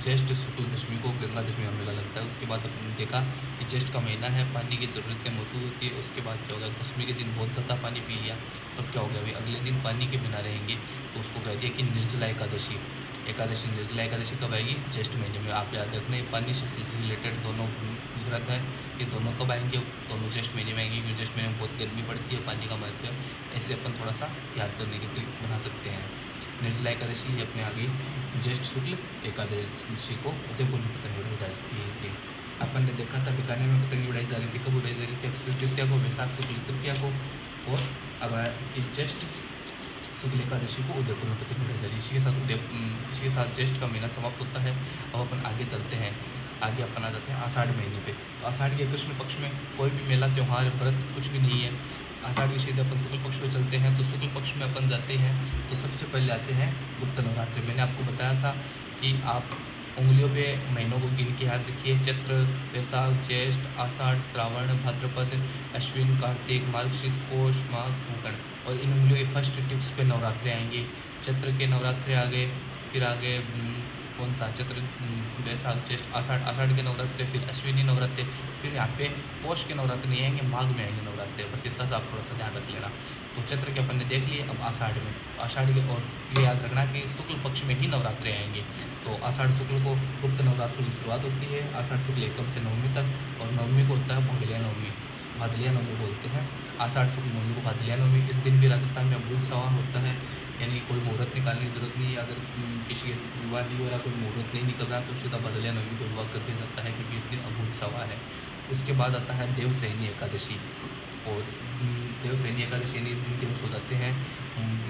ज्येष्ठ शुक्ल दशमी को गंगा दशमी का मेला लगता है। उसके बाद अपने देखा कि ज्येष्ठ का महीना है, पानी की ज़रूरतें मौजूद होती है। उसके बाद क्या होगा, दशमी के दिन बहुत ज़्यादा पानी पी लिया तब क्या हो गया भाई, अगले दिन पानी के बिना रहेंगे, तो उसको कह दिया कि निर्जला एकादशी। एकादशी निर्जला एकादशी कब आएगी? ज्येष्ठ महीने में। आप याद रखना, पानी से रिलेटेड दोनों व्रत है, ये दोनों कब आएंगे? दोनों ज्येष्ठ महीने में आएंगे, क्योंकि ज्येष्ठ महीने में बहुत गर्मी पड़ती है, पानी का महत्व है। ऐसे अपन थोड़ा सा याद करने की ट्रिक बना सकते हैं। निर्जला एकादशी ये अपने आगे ज्येष्ठ शुक्ल एकादशी को उदयपुर में पतंग उड़ाई जाती है। इस दिन अपन ने देखा था बीकानेर में पतंग उड़ाई जा रही थी, कब उड़ाई जा रही थी? अक्षय तृतीया को, वैशाख शुक्ल तृतीया को, और अब ज्येष्ठ शुक्ल एकादशी को उदयपुर में पतंग उड़ाई जा रही है। इसी के साथ ज्येष्ठ का महीना समाप्त होता है। अब अपन आगे चलते हैं, आगे अपन आ जाते हैं आषाढ़ महीने पे। तो आषाढ़ के कृष्ण पक्ष में कोई भी मेला त्यौहार व्रत कुछ भी नहीं है। आषाढ़ के सीधे अपन शुक्ल पक्ष में चलते हैं। तो शुक्ल पक्ष में अपन जाते हैं तो सबसे पहले आते हैं गुप्त नवरात्रि। मैंने आपको बताया था कि आप उंगलियों पे महीनों को गिन के याद रखिए, चैत्र, वैशाख, ज्येष्ठ, आषाढ़, श्रावण, भाद्रपद, अश्विन, कार्तिक, मार्गशीर्ष, पौष, माघ, फागुन, और इन उंगलियों के फर्स्ट टिप्स पे नवरात्रे आएंगे। चैत्र के नवरात्रे आ गए, फिर आगे कौन सा चैत्र, वैशाख, ज्येष्ठ, आषाढ़ के नवरात्रे, फिर अश्विनी नवरात्रे, फिर यहाँ पे पौष के नवरात्रे नहीं आएंगे, माघ में आएंगे नवरात्रे। बस इतना सा आप थोड़ा सा ध्यान रख लेना। तो चैत्र के अपन ने देख लिए, अब आषाढ़ में, आषाढ़ के, और ये याद रखना कि शुक्ल पक्ष में ही नवरात्रे आएंगे। तो आषाढ़ शुक्ल को गुप्त नवरात्रों की शुरुआत होती है, आषाढ़ शुक्ल एकम से नवमी तक, और नवमी को होता है भादलिया नवमी, भादलिया नवमी बोलते हैं। आषाढ़ शुक्ल नवमी को भादलिया नवमी। इस दिन भी राजस्थान में अमृत सवा होता है, यानी कोई मुहूर्त निकालने की जरूरत नहीं है। अगर किसी विवाह नहीं हो रहा, कोई मुहूर्त नहीं निकल रहा, तो सीधा भादलिया नवमी को विवाह कर दिया जाता है, क्योंकि इस दिन अमृत सवा है। उसके बाद आता है देवसैनी एकादशी, और देवसैनी एकादशी यानी इस दिन दिवस हो जाते हैं।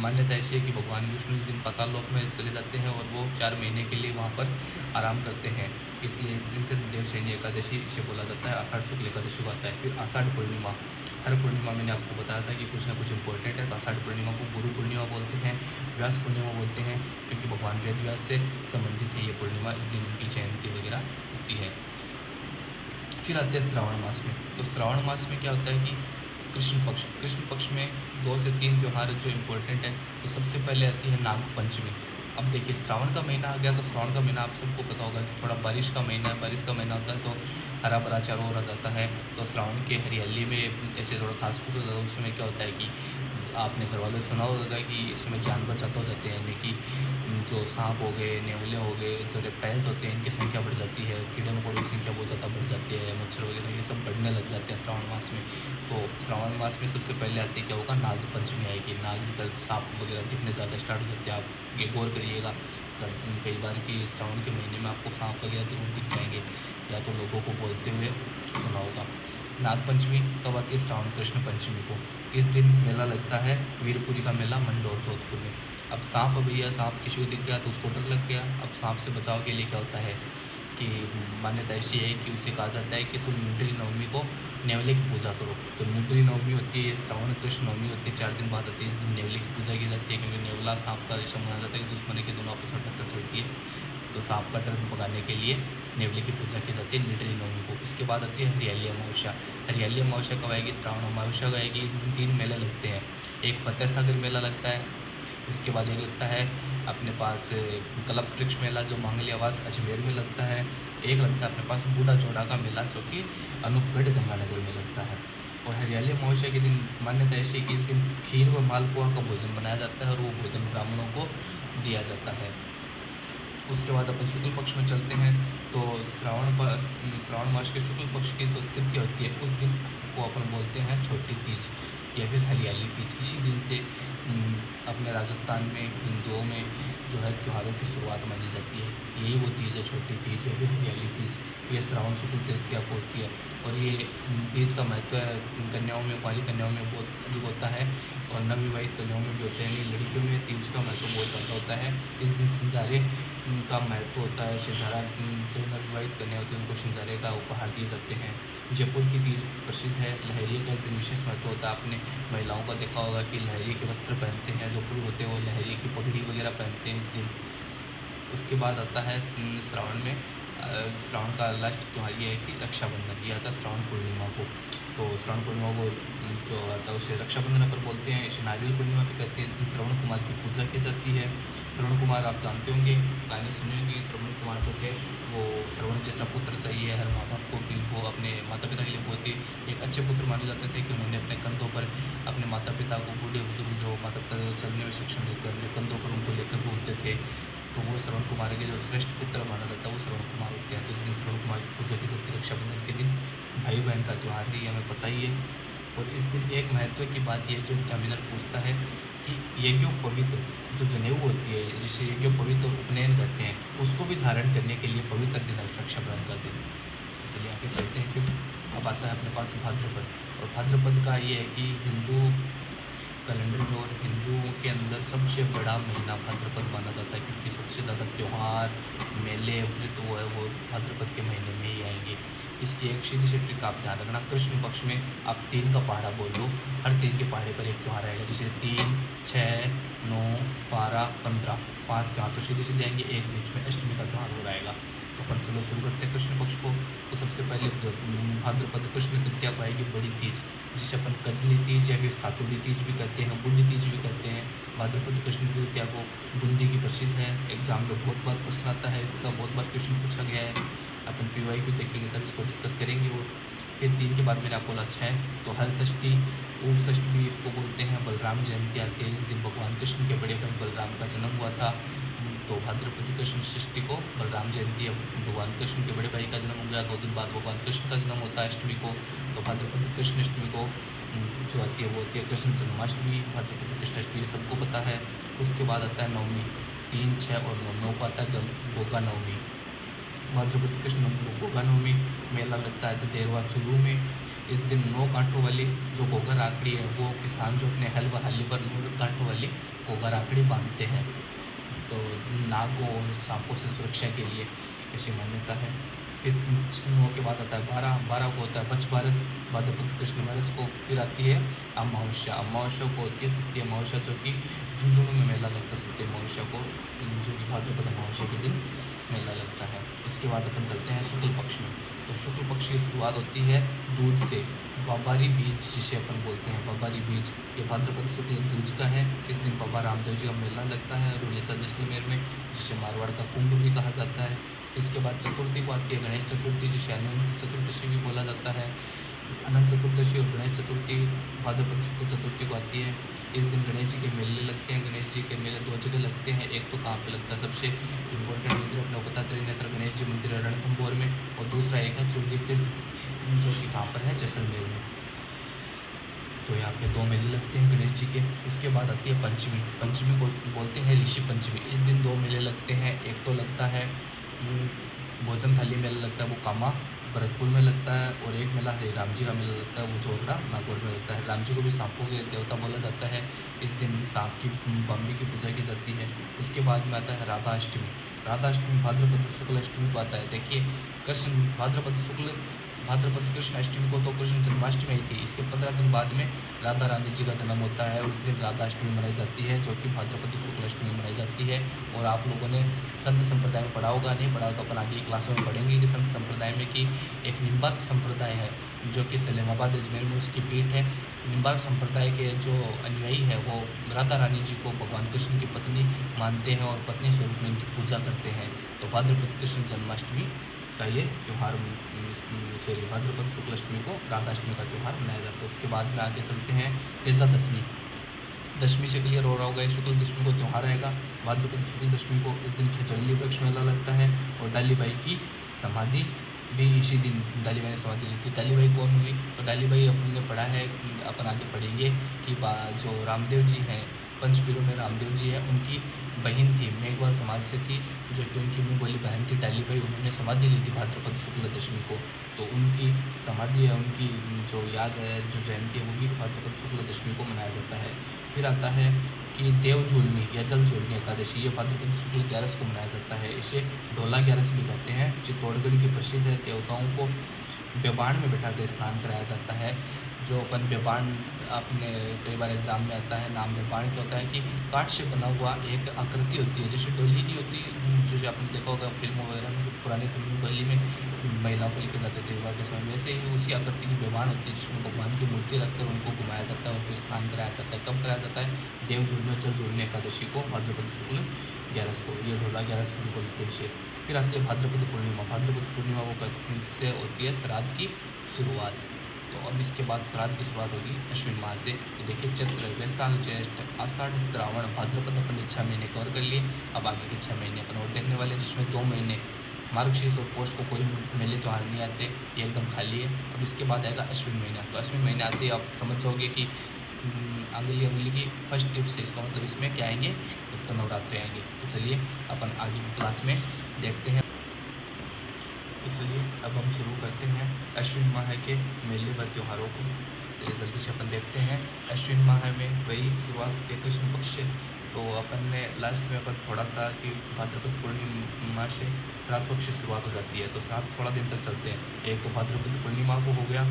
मान्यता ऐसी है कि भगवान विष्णु इस दिन पाताल लोक में चले जाते हैं, और वो 4 महीने के लिए वहाँ पर आराम करते हैं, इसलिए इस दिन से देवसैनी एकादशी इसे बोला जाता है। आषाढ़ शुक्ल एकादशी को आता है। फिर आषाढ़ पूर्णिमा। हर पूर्णिमा मैंने आपको बताया था कि कुछ ना कुछ इंपॉर्टेंट है। तो आषाढ़ पूर्णिमा को गुरु पूर्णिमा बोलते हैं, व्यास पूर्णिमा बोलते हैं, क्योंकि भगवान वेद व्यास से संबंधित है ये पूर्णिमा, इस दिन उनकी जयंती वगैरह होती है। फिर आते हैं श्रावण मास में। तो श्रावण मास में क्या होता है कि कृष्ण पक्ष में 2 से 3 त्यौहार जो इम्पोर्टेंट है। तो सबसे पहले आती है नाग पंचमी। अब देखिए श्रावण का महीना आ गया, तो श्रावण का महीना आप सबको पता होगा कि थोड़ा बारिश का महीना है। बारिश का महीना होता है तो हरा भरा चारों ओर आ जाता है। तो श्रावण के हरियाली में ऐसे थोड़ा घास फूस हो जाता है। उस समय क्या होता है कि आपने घर वालों से सुना होगा कि इस समय जानवर ज़्यादा हो जाते हैं, यानी कि जो सांप हो गए, नेवले हो गए, जो रेप्टाइल्स होते हैं, इनकी संख्या बढ़ जाती है, कीड़े मकोड़ों की संख्या बहुत ज़्यादा बढ़ जाती है, मच्छर वगैरह ये सब बढ़ने लग जाते हैं श्रावण मास में। तो श्रावण मास में सबसे पहले आती क्या होगा, नाग पंचमी आएगी। नाग निकल सांप वगैरह दिखने ज़्यादा स्टार्ट हो जाते हैं। आप ये गौर करिएगा कई बार कि श्रावण के महीने में आपको सांप वगैरह जरूर दिख जाएंगे, या तो लोगों को बोलते हुए सुना होगा। नाग पंचमी कब आती है? श्रावण कृष्ण पंचमी को। इस दिन मेला लगता है वीरपुरी का मेला मंडौर जोधपुर में। अब सांप, भैया सांप किसी को दिख गया तो उसको डर लग गया। अब सांप से बचाव के लिए क्या होता है कि मान्यता ऐसी है कि उसे कहा जाता है कि तुम निड्री नवमी को नेवले की पूजा करो। तो निड्री नवमी होती है, श्रावण कृष्ण नवमी होती है, 4 दिन बाद आती है। इस दिन नेवले की पूजा की जाती है, क्योंकि नेवला सांप का रेशम माना जाता है कि दुश्मनी के दोनों आपस में टक्कर चलती है। तो सांप का डर भगाने के लिए नेवले की पूजा की जाती है निड्री नवमी को। इसके बाद आती है हरियाली अमावस्या। हरियाली अमावस्या कब आएगी? श्रावण अमावस्या को आएगी। इस दिन 3 मेले लगते हैं। एक फतेह सागर मेला लगता है, उसके बाद एक लगता है अपने पास कल्प वृक्ष मेला जो मांगली आवास अजमेर में लगता है। एक लगता है अपने पास बूढ़ा चौड़ा का मेला जो कि अनूपगढ़ गंगानगर में लगता है। और हरियाली अमावस्या के दिन मान्यता ऐसी है कि इस दिन खीर व मालपुआ का भोजन बनाया जाता है, और वो भोजन ब्राह्मणों को दिया जाता है। उसके बाद अपन शुक्ल पक्ष में चलते हैं। तो श्रावण मास के शुक्ल पक्ष की जो तृतीया होती है उस दिन को अपन बोलते हैं छोटी तीज या फिर हरियाली तीज। इसी दिन से अपने राजस्थान में हिंदुओं में जो है त्योहारों की शुरुआत मानी जाती है। यही वो तीज है, छोटी तीज या फिर हरियाली तीज। ये श्रावण शुक्ल तृतीया को होती है और ये तीज का महत्व है कन्याओं में, कुंवारी कन्याओं में बहुत अधिक होता है और नवविवाहित कन्याओं में भी होते हैं। लेकिन लड़कियों में तीज का महत्व बहुत ज़्यादा होता है। इस दिन सिंजारे का महत्व होता है। सिंजारा जो नवविवाहित कन्या होती है उनको सिंजारे का उपहार दिए जाते हैं। जयपुर की तीज प्रसिद्ध है। लहरिये का इस दिन विशेष महत्व होता है। आपने महिलाओं का देखा होगा कि लहरिये के वस्त्र पहनते हैं, जो पुरुष होते हैं वो लहरिये की पगड़ी वगैरह पहनते हैं इस दिन। उसके बाद आता है श्रावण में श्रावण का लास्ट त्यौहार ये है कि रक्षाबंधन। ये आता है श्रावण पूर्णिमा को। तो श्रावण पूर्णिमा को जो आता है उसे रक्षाबंधन पर बोलते हैं। इसे नारियल पूर्णिमा भी कहते हैं। इस दिन श्रवण कुमार की पूजा की जाती है। श्रवण कुमार आप जानते होंगे, कहानी सुनी होंगी। श्रवण कुमार जो थे वो श्रवण जैसा पुत्र चाहिए हर माँ बाप को, कि वो अपने माता पिता के लिए बहुत ही एक अच्छे पुत्र माने जाते थे कि उन्होंने अपने कंधों पर अपने माता पिता को, बूढ़े बुजुर्ग जो माता पिता जो चलने में सक्षम नहीं थे, अपने कंधों पर उनको लेकर घूमते थे। तो वो श्रवण कुमार के जो श्रेष्ठ पुत्र माना जाता है वो श्रवण कुमार होते हैं। तो इस दिन श्रवण कुमार की पूजा की जाती है। रक्षाबंधन के दिन भाई बहन का त्यौहार है, ये हमें पता ही है। और इस दिन एक महत्व की बात यह जो एग्जामिनर पूछता है कि यज्ञोपवीत जो जनेऊ होती है, जिसे यज्ञोपवीत उपनयन कहते हैं, उसको भी धारण करने के लिए पवित्र दिन है रक्षाबंधन का दिन। चलिए आगे चलते हैं। फिर अब आता है अपने पास भाद्रपद। और भाद्रपद का ये है कि हिंदू कैलेंडर में और हिंदुओं के अंदर सबसे बड़ा महीना भाद्रपद माना जाता है, क्योंकि सबसे ज़्यादा त्यौहार, मेले, व्रत वो है वो भाद्रपद के महीने में ही आएंगे। इसकी एक सीधी सी ट्रिक आप ध्यान रखना, कृष्ण पक्ष में आप 3 का पहाड़ा बोल दो, हर 3 के पहाड़े पर एक त्यौहार आएगा। जैसे 3, 6, 9, 12, 15 5 त्यौहार तो सीधे सीधे आएंगे। एक बीच में अष्टमी का त्यौहार हो जाएगा। तो अपन चलो शुरू करते हैं कृष्ण पक्ष को। तो सबसे पहले भाद्रपद कृष्ण तृतीया को आएगी बड़ी तीज, जिसे अपन कजली तीज या फिर सातुड़ी तीज भी कहते हैं, बुढ़ी तीज भी कहते हैं। भाद्रपद कृष्ण तृतीया को बूंदी की प्रसिद्ध है। एग्जाम में बहुत बार प्रश्न आता है इसका, बहुत बार क्वेश्चन पूछा गया है। अपन PYQ देखेंगे तब इसको डिस्कस करेंगे। और फिर 3 के बाद मैंने आपको बोला 6 तो हल षष्ठी, ऊट षष्ठी भी इसको बोलते हैं। बलराम जयंती आती है। इस दिन भगवान कृष्ण के बड़े भाई बलराम का जन्म हुआ था। तो भाद्रपद कृष्ण षष्ठी को बलराम जयंती है, भगवान कृष्ण के बड़े भाई का जन्म हो गया। 2 दिन बाद भगवान कृष्ण का जन्म होता है अष्टमी को। तो भाद्रपद कृष्ण अष्टमी को जो आती है वो होती है कृष्ण जन्माष्टमी। भाद्रपद कृष्ण अष्टमी ये सबको पता है। उसके बाद आता है नवमी, 3, 6 और 9 को आता है गोगा नवमी। भाद्रपद कृष्ण गोगा नवमी मेला लगता है देरवा चूरू में। इस दिन 9 कांटों वाली जो गोगा राखड़ी है वो किसान जो अपने हल व हाली पर 9 कांटों वाली गोगा राखड़ी बांधते हैं, तो नागों और सांपों से सुरक्षा के लिए ऐसी मान्यता है। फिर 9 के बाद आता है 12 को होता है बछ बारस, भाद्रपद कृष्ण बारस को। फिर आती है अमावस्या। अमावस्या को होती है सत्य अमावस्या, जो कि झुंझुनू में मेला लगता है सत्य अमावस्या को, जो कि भाद्रपद अमावस्या के दिन मेला लगता है। उसके बाद अपन चलते हैं शुक्ल पक्ष में। तो शुक्ल पक्ष की शुरुआत होती है दूज से। बाबारी बीज जिसे अपन बोलते हैं, बाबारी बीज ये भाद्रपद शुक्ल दूज का है। इस दिन बाबा रामदेव जी का मेला लगता है रुड़ीचा जैसलमेर में, जिसे मारवाड़ का कुंभ भी कहा जाता है। इसके बाद चतुर्थी को आती है गणेश चतुर्थी, जिसे अनंत चतुर्दशी भी बोला जाता है। अनंत चतुर्दशी और गणेश चतुर्थी भाद्रपद शुक्ल चतुर्थी को आती है। इस दिन गणेश जी के मेले लगते हैं। गणेश जी के मेले 2 जगह लगते हैं। एक तो कहाँ पे लगता है, सबसे इम्पोर्टेंट मंदिर अपने को पता है त्रिनेत्र गणेश जी मंदिर है रणथंभौर में, और दूसरा एक है चुरगी तीर्थ जो कि कहाँ पर है जैसलमेर में। तो यहाँ पे 2 मेले लगते हैं गणेश जी के। उसके बाद आती है पंचमी। पंचमी को बोलते हैं ऋषि पंचमी। इस दिन 2 मेले लगते हैं। एक तो लगता है भोजन थाली मेला लगता है वो कामा भरतपुर में लगता है, और एक मेला हरि राम जी का मेला लगता है वो जोगड़ा नागौर में लगता है। राम जी को भी सांपों के देवता बोला जाता है। इस दिन सांप की बम्बी की पूजा की जाती है। इसके बाद में आता है राधा अष्टमी। राधा अष्टमी भाद्रपद शुक्ल अष्टमी को आता है। देखिए कृष्ण भाद्रपद कृष्ण अष्टमी को तो कृष्ण जन्माष्टमी आई थी। इसके 15 दिन बाद में राधा रानी जी का जन्म होता है। उस दिन राधा अष्टमी मनाई जाती है, जो कि भाद्रपद शुक्ल अष्टमी मनाई जाती है। और आप लोगों ने संत संप्रदाय में पढ़ा होगा, नहीं पढ़ा होगा अपन आगे क्लासों में पढ़ेंगे कि संत संप्रदाय में कि एक निम्बार्क संप्रदाय है जो कि सलेमाबाद अजमेर में उसकी पीठ है। निम्बार्क संप्रदाय के जो अनुयायी है वो राधा रानी जी को भगवान कृष्ण की पत्नी मानते हैं और पत्नी स्वरूप में इनकी पूजा करते हैं। तो भाद्रपद कृष्ण जन्माष्टमी का ये त्यौहार भाद्रपद शुक्ल अष्टमी को राधाष्टमी का त्यौहार मनाया जाता है। उसके बाद में आगे चलते हैं तेजा दशमी। दशमी से क्लियर हो रहा होगा, शुक्ल दशमी को त्यौहार आएगा भाद्रपद शुक्ल दशमी को। इस दिन खेचड़ली वृक्ष मेला लगता है और डाली बाई की समाधि भी इसी दिन डाली बाई ने समाधि ली थी। डाली बाई कौन हुई? तो डाली बाई अपन ने पढ़ा है, अपन आगे पढ़ेंगे कि जो रामदेव जी हैं, पंचपीरों में रामदेव जी हैं, उनकी बहन थी, मेघवाल समाज से थी, जो कि उनकी मुँह बोली बहन थी डाली बाई। उन्होंने समाधि ली थी भाद्रपद शुक्ल दशमी को। तो उनकी समाधि है, उनकी जो याद है, जो जयंती है, वो भी भाद्रपद शुक्ल दशमी को मनाया जाता है। फिर आता है कि देव झूलनी या जल झूलनी एकादशी, ये भाद्रपद शुक्ल 11 को मनाया जाता है। इसे ढोला 11 भी कहते हैं। चित्तौड़गढ़ की प्रसिद्ध है। देवताओं को बेबाण में बैठा कर स्नान कराया जाता है। जो अपन बेबाण, आपने कई बार एग्जाम में आता है नाम। बेबाण क्या होता है कि काठ से बना हुआ एक आकृति होती है, जैसे डोली नहीं होती, जो आपने देखा होगा फिल्मों वगैरह में, पुराने समय में डोली में महिलाओं को लेकर जाते थे विवाह के समय, वैसे ही उसी आकृति की बेबाण होती है, जिसमें भगवान की मूर्ति रखकर उनको घुमाया जाता है, उनको स्नान कराया जाता है। कब कराया जाता है? देव झूलने जल झूलने एकादशी को, भाद्रपद शुक्ल 11 को। ये ढोला 11 भी बोलते हैं इसे। फिर आती है भाद्रपद पूर्णिमा। भाद्रपद पूर्णिमा वो से होती है श्राद्ध की शुरुआत। तो अब इसके बाद श्राद्ध की शुरुआत होगी अश्विन माह से। तो देखिए, चैत्र, वैशाख, ज्येष्ठ, आषाढ़, श्रावण, भाद्रपद अपन ने 6 महीने कवर कर लिए। अब आगे के 6 महीने अपन और देखने वाले, जिसमें 2 महीने मार्गशीर्ष और पौष को कोई मेले त्योहार नहीं आते, ये एकदम खाली है। अब इसके बाद आएगा अश्विन महीना। तो अश्विन महीने आते ही आप समझ जाओगे कि अंगली की फर्स्ट टिप्स है। इसका मतलब इसमें क्या आएंगे? एक तो नवरात्रि आएंगे। तो चलिए अपन आगे की क्लास में देखते हैं। तो चलिए अब हम शुरू करते हैं अश्विन माह के मेले व त्योहारों को। चलिए जल्दी से अपन देखते हैं। अश्विन माह में वही शुरुआत होती है कृष्ण पक्ष से। तो अपन ने लास्ट में अपन छोड़ा था कि भाद्रपद पूर्णिमा से श्राद्ध पक्ष से शुरुआत हो जाती है। तो श्राद्ध 16 दिन तक चलते हैं। एक तो भाद्रपद पूर्णिमा को हो गया,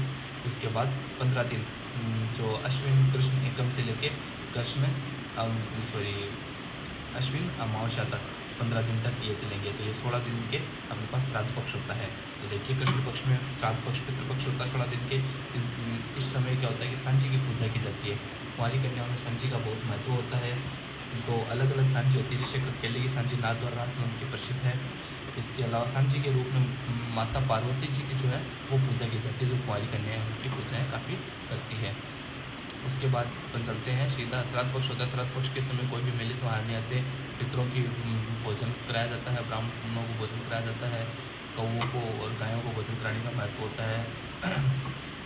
उसके बाद 15 दिन जो अश्विन कृष्ण एकम से लेके अश्विन अमावस्या तक 15 दिन तक ये चलेंगे। तो ये 16 दिन के अपने पास श्राद्ध पक्ष होता है। तो देखिए, कृष्ण पक्ष में श्राद्ध पक्ष पितृपक्ष होता है 16 दिन के। इस समय क्या होता है कि सांची की पूजा की जाती है। कुंवारी कन्याओं में सांची का बहुत महत्व होता है। तो अलग अलग सांची होती है, जैसे केले की सांची नाथद्वार राजसमंद की प्रसिद्ध है। इसके अलावा सांची के रूप में माता पार्वती जी की जो है वो पूजा की जाती है। जो कुंवारी कन्याएं उनकी पूजाएँ काफ़ी करती है। उसके बाद अपन चलते हैं सीधा श्राद्ध पक्ष होता है। श्राद्ध पक्ष के समय कोई भी मेले त्योहार नहीं आते। पितरों की भोजन कराया जाता है, ब्राह्मणों को भोजन कराया जाता है, कौओं को और गायों को भोजन कराने का महत्व होता है।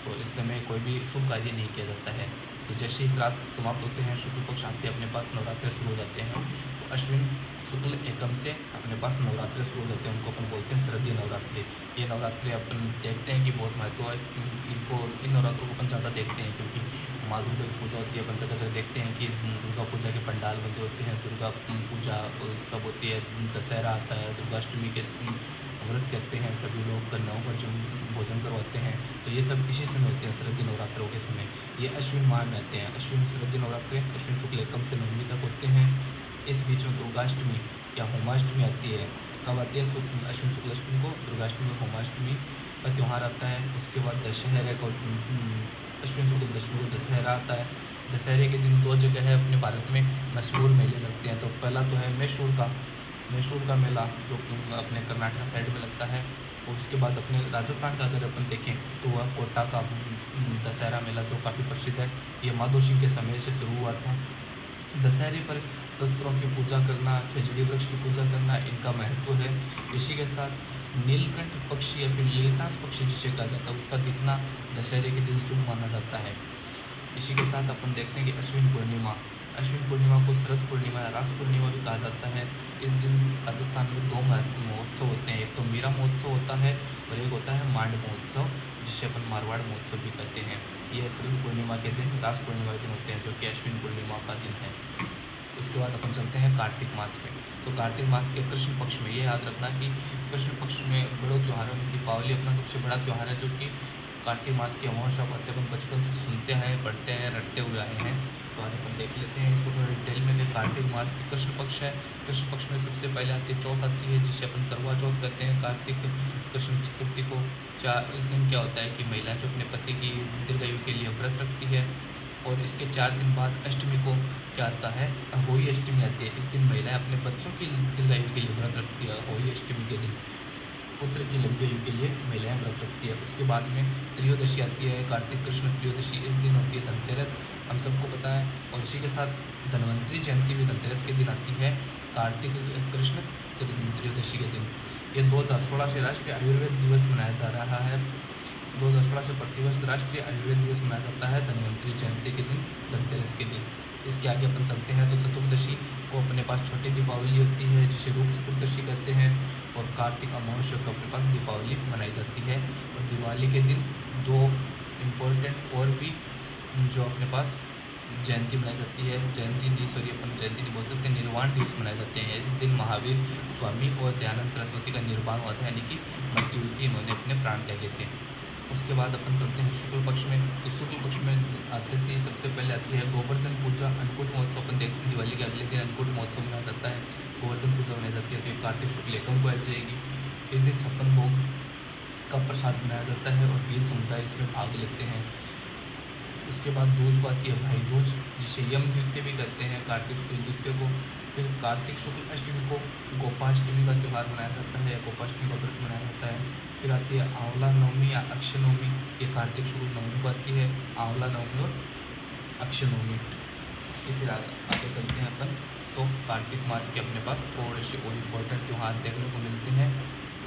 तो इस समय कोई भी शुभ कार्य नहीं किया जाता है। तो जैसे ही श्राद्ध समाप्त होते हैं, शुक्ल पक्ष आते हैं, अपने पास नवरात्रि शुरू हो जाते हैं। तो अश्विन शुक्ल एकम से अपने पास नवरात्रि शुरू हो जाते हैं। उनको अपन बोलते हैं शरदीय नवरात्रि। ये नवरात्रि अपन देखते हैं कि बहुत महत्व है। इन नवरात्रों को अपन ज़्यादा देखते हैं क्योंकि माँ दुर्गा की पूजा होती है। अपन जगह जगह देखते हैं कि दुर्गा पूजा के पंडाल बंधे होते हैं, दुर्गा पूजा सब होती है, दशहरा आता है, दुर्गाष्टमी के व्रत करते हैं सभी लोग, कन्याओं को भोजन करवाते हैं। तो ये सब इसी समय होते हैं, शरदीय नवरात्रों के समय। ये अश्विन माह में आते हैं। अश्विन शरदीय नवरात्रि अश्विन शुक्ल एकम से नवमी तक होते हैं। इस बीच में दुर्गाष्टमी या होमाष्टमी आती है। कब आती है? अश्विन शुक्ल अष्टमी को दुर्गाष्टमी और होमाष्टमी का त्यौहार आता है। उसके बाद दशहरे को, अश्विन शुक्ल दशमी को दशहरा आता है। दशहरे के दिन 2 जगह है अपने भारत में मशहूर मेले लगते हैं। तो पहला तो है मैसूर का मेला, जो अपने कर्नाटक साइड में लगता है। और उसके बाद अपने राजस्थान का अगर अपन देखें तो वह कोटा का दशहरा मेला, जो काफ़ी प्रसिद्ध है। ये माधो सिंह के समय से शुरू हुआ था। दशहरे पर शस्त्रों की पूजा करना, खिजड़ी वृक्ष की पूजा करना, इनका महत्व है। इसी के साथ नीलकंठ पक्षी या फिर लीलटास पक्षी जिसे कहा जाता है, उसका दिखना दशहरे के दिन शुभ माना जाता है। इसी के साथ अपन देखते हैं कि अश्विन पूर्णिमा को शरद पूर्णिमा या रास पूर्णिमा भी कहा जाता है। इस दिन राजस्थान में 2 महोत्सव होते हैं। एक तो मीरा महोत्सव होता है और एक होता है मांड महोत्सव, जिसे अपन मारवाड़ महोत्सव भी कहते हैं। ये शरद पूर्णिमा के दिन, रास पूर्णिमा के दिन होते हैं, जो कि अश्विन पूर्णिमा का दिन है। उसके बाद अपन चलते हैं कार्तिक मास में। तो कार्तिक मास के कृष्ण पक्ष में ये याद रखना कि कृष्ण पक्ष में बड़े त्योहारों में दीपावली अपना सबसे बड़ा त्यौहार है, जो कि कार्तिक मास की अमावस्या को अपन बचपन से सुनते हैं, पढ़ते हैं, रटते हुए आए हैं। तो आज अपन देख लेते हैं इसको थोड़ा डिटेल में कि कार्तिक मास की कृष्ण पक्ष है। कृष्ण पक्ष में सबसे पहले आती है चौथ आती है, जिसे अपन करवा चौथ कहते हैं। कार्तिक कृष्ण चतुर्थी को इस दिन क्या होता है कि महिलाएं जो अपने पति की दीर्घायु के लिए व्रत रखती है। और इसके 4 दिन बाद अष्टमी को क्या आता है? अहोई अष्टमी आती है। इस दिन महिलाएं अपने बच्चों की दीर्घायु के लिए व्रत रखती है, अहोई अष्टमी के दिन। पुत्र की लंबी आयु के लिए महिलाएं व्रत रखती है। उसके बाद में त्रयोदशी आती है, कार्तिक कृष्ण त्रयोदशी। इस दिन होती है धनतेरस, हम सबको पता है। और इसी के साथ धन्वंतरी जयंती भी धनतेरस के दिन आती है, कार्तिक कृष्ण त्रयोदशी के दिन। ये 2016 से राष्ट्रीय आयुर्वेद दिवस मनाया जा रहा है। 2016 से प्रतिवर्ष राष्ट्रीय आयुर्वेद दिवस मनाया जाता है धन्वंतरी जयंती के दिन, धनतेरस के दिन। इसके आगे अपन चलते हैं तो चतुर्दशी को अपने पास छोटी दीपावली होती है जिसे रूप चतुर्दशी कहते हैं, और कार्तिक अमावस्या को अपने पास दीपावली मनाई जाती है। और दिवाली के दिन दो इम्पोर्टेंट और भी जो अपने पास जयंती मनाई जाती है, अपन जयंती नहीं बोल सकते, निर्वाण दिवस मनाए जाते हैं। इस दिन महावीर स्वामी और दयानंद सरस्वती का निर्वाण हुआ था, यानी कि मृत्यु हुई थी, इन्होंने अपने प्राण त्यागे थे। उसके बाद अपन चलते हैं शुक्ल पक्ष में। तो शुक्ल पक्ष में आते से सबसे पहले आती है गोवर्धन पूजा, अन्नकूट महोत्सव। अपन देखते हैं दिवाली के अगले दिन अन्नकूट महोत्सव मनाया जाता है, गोवर्धन पूजा मनाई जाती है। तो ये कार्तिक शुक्ल एकम को आ जाएगी। इस दिन 56 भोग का प्रसाद बनाया जाता है और वीर समुदाय इसमें भाग लेते हैं। उसके बाद दूज को आती है भाई दूज, जिसे यम द्वितीय भी कहते हैं, कार्तिक शुक्ल द्वितीय को। फिर कार्तिक शुक्ल अष्टमी को गोपाष्टमी का त्यौहार मनाया जाता है, गोपाष्टमी का व्रत मनाया जाता है। फिर आती है आंवला नवमी या अक्षय नवमी, ये कार्तिक शुक्ल नवमी को आती है, आंवला नवमी और अक्षय नवमी। इसके फिर आगे चलते हैं अपन, तो कार्तिक मास के अपने पास थोड़े से और इम्पोर्टेंट त्यौहार देखने को मिलते हैं,